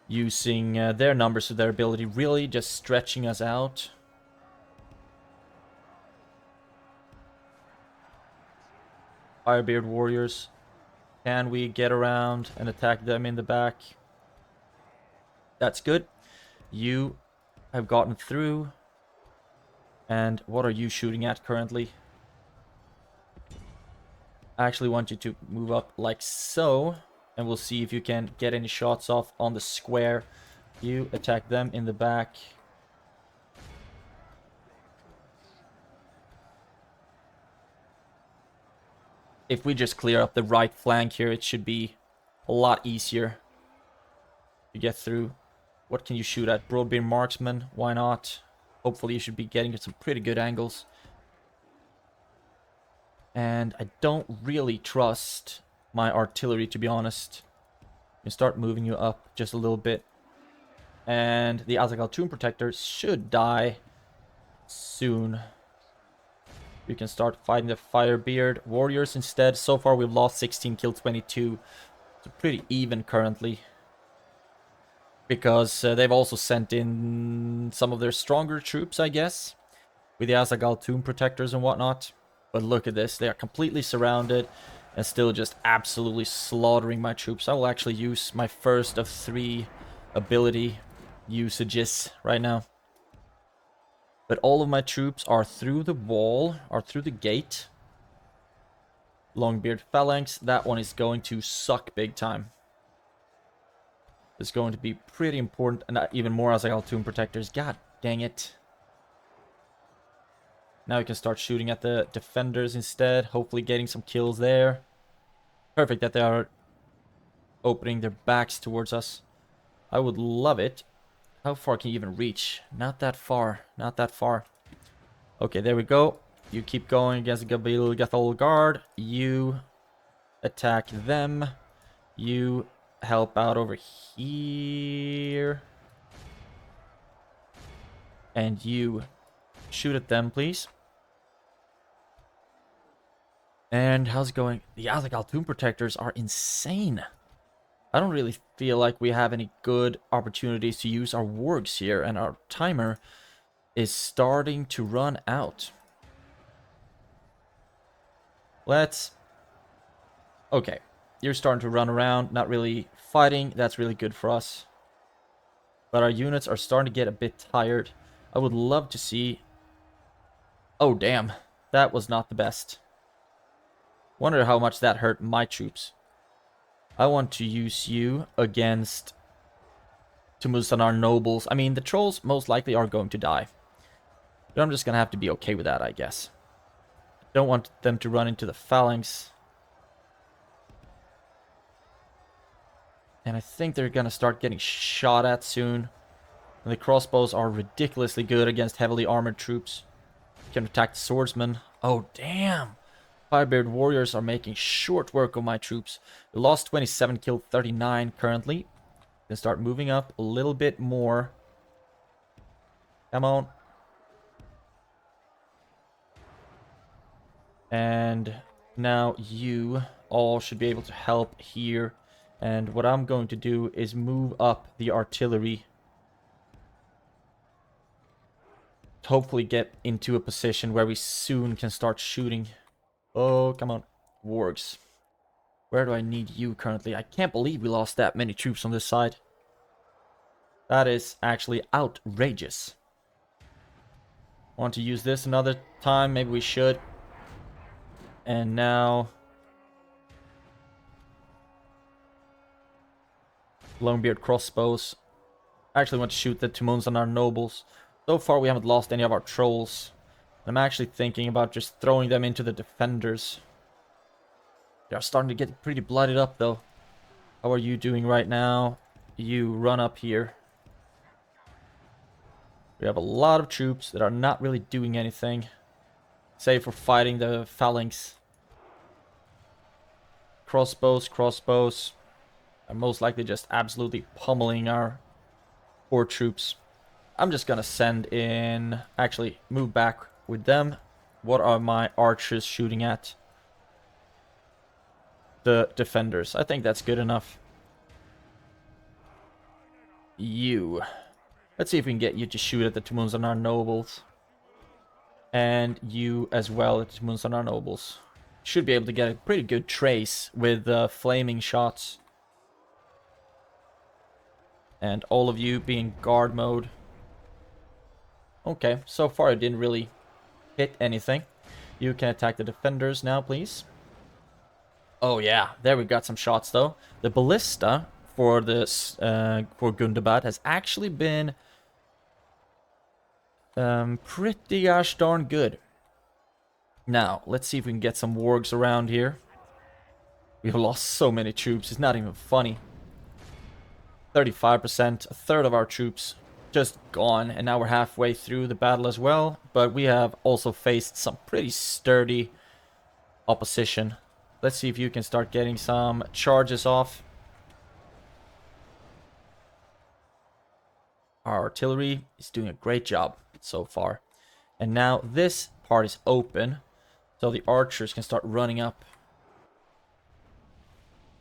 using their numbers to their ability, really just stretching us out. Firebeard warriors. Can we get around and attack them in the back? That's good. You have gotten through. And what are you shooting at currently? I actually want you to move up like so. And we'll see if you can get any shots off on the square. You attack them in the back. If we just clear up the right flank here, it should be a lot easier to get through. What can you shoot at? Broadbeam marksman? Why not? Hopefully you should be getting some pretty good angles. And I don't really trust my artillery, to be honest. I'm gonna start moving you up just a little bit. And the Azog tomb protector should die soon. You can start fighting the Firebeard warriors instead. So far we've lost 16, killed 22. It's pretty even currently. Because they've also sent in some of their stronger troops, I guess. With the Azog tomb protectors and whatnot. But look at this. They are completely surrounded and still just absolutely slaughtering my troops. I will actually use my first of 3 ability usages right now. But all of my troops are through the wall, are through the gate. Longbeard Phalanx, that one is going to suck big time. It's going to be pretty important, and even more Azog Tomb Protectors. God dang it. Now we can start shooting at the defenders instead, hopefully getting some kills there. Perfect that they are opening their backs towards us. I would love it. How far can you even reach? Not that far, not that far. Okay, there we go. You keep going against the Gathol Guard. You attack them. You help out over here. And you shoot at them, please. And how's it going? The Azog Tomb Protectors are insane. I don't really feel like we have any good opportunities to use our wargs here, and our timer is starting to run out. Let's... Okay, you're starting to run around, not really fighting. That's really good for us. But our units are starting to get a bit tired. I would love to see... Oh, damn. That was not the best. Wonder how much that hurt my troops. I want to use you against Tumusanar nobles. I mean, the trolls most likely are going to die. But I'm just going to have to be okay with that, I guess. Don't want them to run into the phalanx. And I think they're going to start getting shot at soon. And the crossbows are ridiculously good against heavily armored troops. You can attack the swordsmen. Oh, damn. Firebeard warriors are making short work of my troops. We lost 27, killed 39 currently. Can start moving up a little bit more. Come on. And now you all should be able to help here. And what I'm going to do is move up the artillery. Hopefully get into a position where we soon can start shooting. Oh, come on. Wargs. Where do I need you currently? I can't believe we lost that many troops on this side. That is actually outrageous. Want to use this another time? Maybe we should. And now... Longbeard crossbows. I actually want to shoot the Tumusanar nobles. So far we haven't lost any of our trolls. I'm actually thinking about just throwing them into the defenders. They are starting to get pretty blooded up though. How are you doing right now? You run up here. We have a lot of troops that are not really doing anything. Save for fighting the phalanx. Crossbows, crossbows. Are most likely just absolutely pummeling our poor troops. I'm just gonna send in... Actually, move back with them. What are my archers shooting at? The defenders. I think that's good enough. You. Let's see if we can get you to shoot at the Tumusanar nobles. And you as well at the Tumusanar nobles. Should be able to get a pretty good trace with flaming shots. And all of you being guard mode. Okay, so far it didn't really hit anything. You can attack the defenders now, please. Oh yeah, there we got some shots though. The ballista for this for Gundabad has actually been pretty gosh darn good. Now, let's see if we can get some wargs around here. We've lost so many troops, it's not even funny. 35%, a third of our troops just gone, and now we're halfway through the battle as well. But we have also faced some pretty sturdy opposition. Let's see if you can start getting some charges off. Our artillery is doing a great job so far. And now this part is open, so the archers can start running up.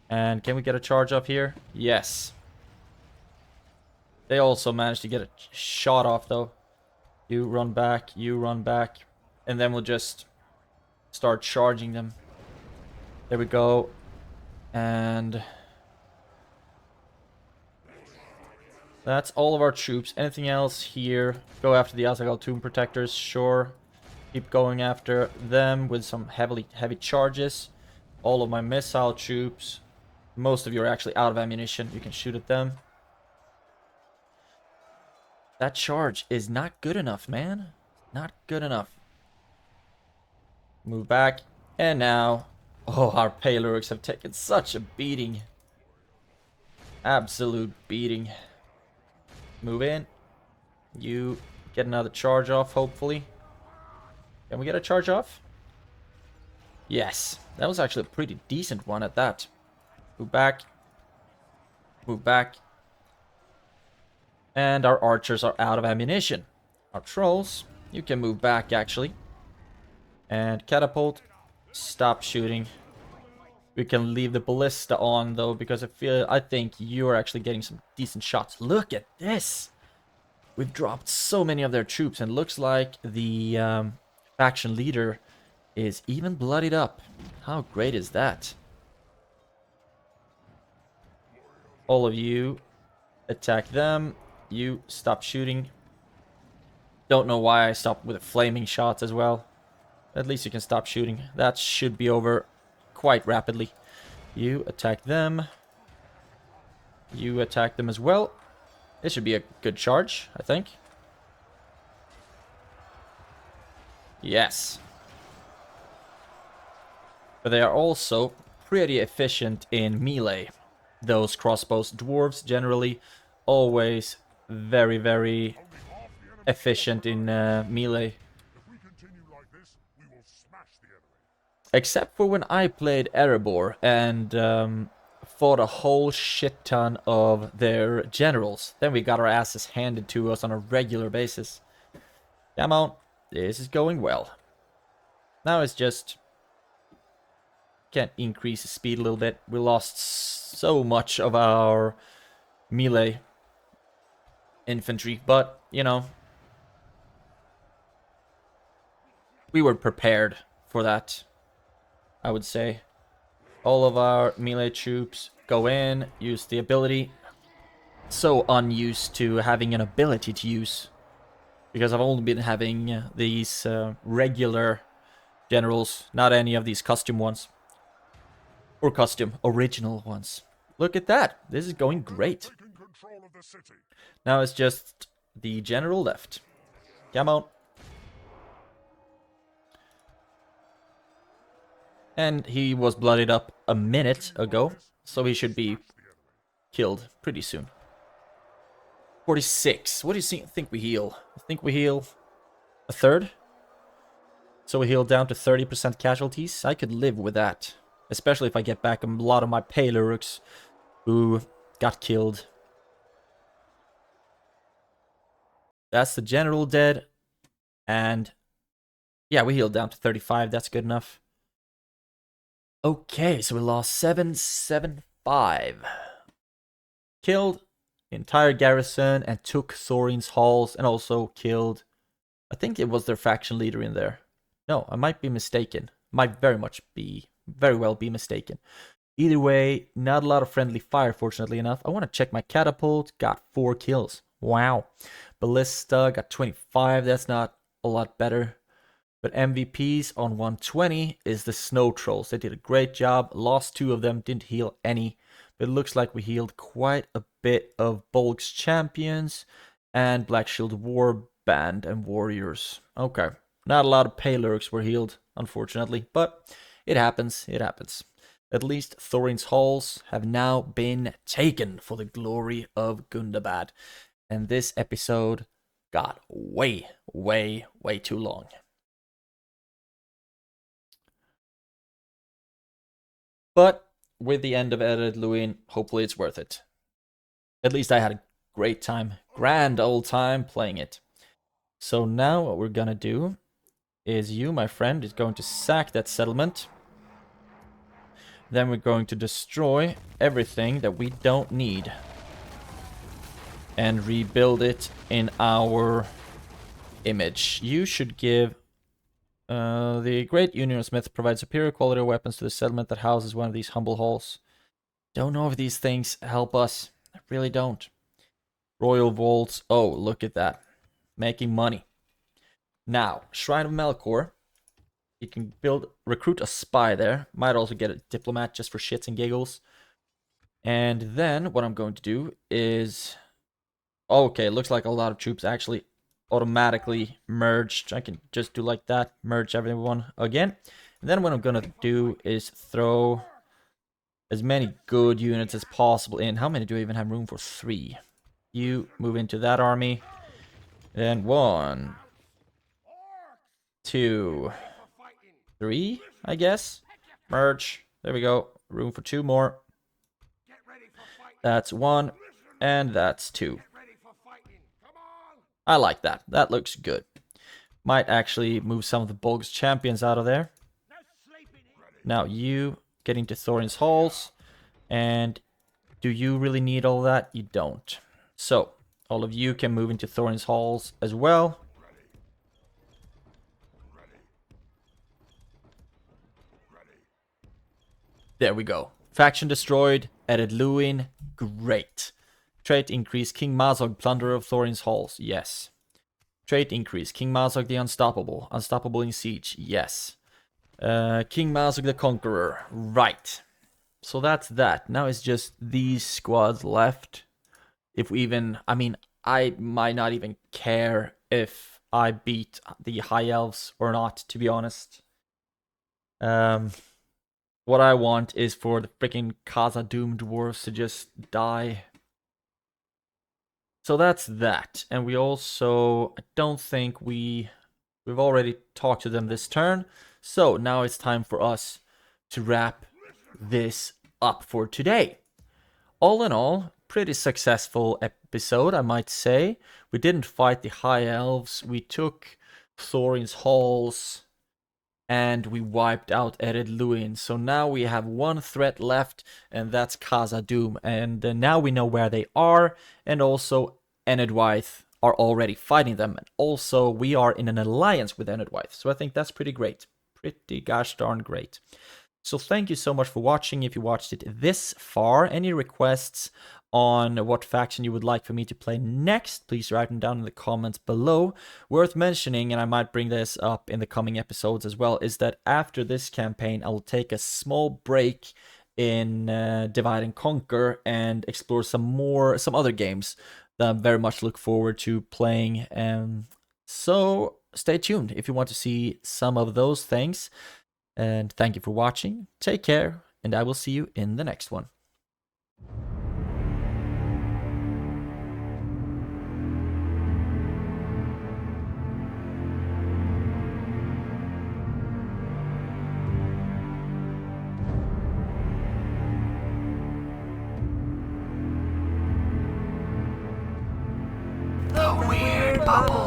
And can we get a charge up here? Yes. They also managed to get a shot off though. You run back, and then we'll just start charging them. There we go. And that's all of our troops. Anything else here? Go after the Azog Tomb Protectors, sure. Keep going after them with some heavy charges. All of my missile troops. Most of you are actually out of ammunition. You can shoot at them. That charge is not good enough, man. Not good enough. Move back. And now, oh, our Palorix have taken such a beating. Absolute beating. Move in. You get another charge off, hopefully. Can we get a charge off? Yes. That was actually a pretty decent one at that. Move back. Move back. And our archers are out of ammunition. Our trolls, you can move back actually. And catapult. Stop shooting. We can leave the ballista on though, because I think you're actually getting some decent shots. Look at this! We've dropped so many of their troops, and looks like the faction leader is even bloodied up. How great is that? All of you attack them. You stop shooting. Don't know why I stopped with the flaming shots as well. At least you can stop shooting. That should be over quite rapidly. You attack them. You attack them as well. This should be a good charge, I think. Yes. But they are also pretty efficient in melee. Those crossbows. Dwarves generally always very, very efficient in melee. Except for when I played Erebor and fought a whole shit ton of their generals. Then we got our asses handed to us on a regular basis. Come on, this is going well. Now it's just... can't increase the speed a little bit. We lost so much of our melee infantry, but, you know, we were prepared for that, I would say. All of our melee troops go in, use the ability. So unused to having an ability to use, because I've only been having these regular generals, not any of these custom ones. Or custom original ones. Look at that. This is going great. Now it's just the general left. Come on. And he was bloodied up a minute ago, so he should be killed pretty soon. 46. What do you think we heal? I think we heal a third. So we heal down to 30% casualties. I could live with that. Especially if I get back a lot of my Palorix who got killed. That's the general dead. And yeah, we healed down to 35. That's good enough. Okay, so we lost 775. Killed the entire garrison and took Thorin's halls and also killed, I think it was their faction leader in there. No, I might be mistaken. Might very well be mistaken. Either way, not a lot of friendly fire, fortunately enough. I want to check my catapult. Got 4 kills. Wow. Ballista got 25. That's not a lot better. But MVPs on 120 is the Snow Trolls. They did a great job. Lost 2 of them. Didn't heal any. But it looks like we healed quite a bit of Bolg's champions and Black Shield War Band and warriors. Okay. Not a lot of Palorix were healed, unfortunately. But it happens. It happens. At least Thorin's halls have now been taken for the glory of Gundabad. And this episode got way too long. But with the end of ERED LUIN, hopefully it's worth it. At least I had a great time, grand old time playing it. So now what we're gonna do is you, my friend, is going to sack that settlement. Then we're going to destroy everything that we don't need. And rebuild it in our image. You should give The Great Union Smith provides superior quality weapons to the settlement that houses one of these humble halls. Don't know if these things help us. I really don't. Royal Vaults. Oh, look at that. Making money. Now, Shrine of Melkor. You can recruit a spy there. Might also get a diplomat just for shits and giggles. And then what I'm going to do is... Okay, looks like a lot of troops actually automatically merged. I can just do like that. Merge everyone again. And then what I'm going to do is throw as many good units as possible in. How many do I even have room for? 3. You move into that army. Then 1, 2, 3, I guess. Merge. There we go. Room for 2 more. That's 1. And that's 2. I like that. That looks good. Might actually move some of the Bolg's champions out of there. Now you get into Thorin's halls. And do you really need all that? You don't. So, all of you can move into Thorin's halls as well. There we go. Faction destroyed. Added LUIN. Great. Trait increase. King Mazog, plunderer of Thorin's halls. Yes. Trait increase. King Mazog the Unstoppable. Unstoppable in siege. Yes. King Mazog the Conqueror. Right. So that's that. Now it's just these squads left. If we even... I mean, I might not even care if I beat the High Elves or not, to be honest. What I want is for the freaking Khazad-doomed dwarves to just die. So that's that. And we also... I don't think we've already talked to them this turn. So now it's time for us to wrap this up for today. All in all, pretty successful episode, I might say. We didn't fight the High Elves. We took Thorin's halls. And we wiped out ERED LUIN. So now we have one threat left, and that's Khazad-dûm. And now we know where they are, and also Enedwaith are already fighting them. And also, we are in an alliance with Enedwaith. So I think that's pretty great. Pretty gosh darn great. So thank you so much for watching. If you watched it this far, any requests on what faction you would like for me to play next, please write them down in the comments below. Worth mentioning, and I might bring this up in the coming episodes as well, is that after this campaign, I'll take a small break in Divide and Conquer and explore some other games that I very much look forward to playing. So stay tuned if you want to see some of those things. And thank you for watching. Take care, and I will see you in the next one. The Weird Bubble.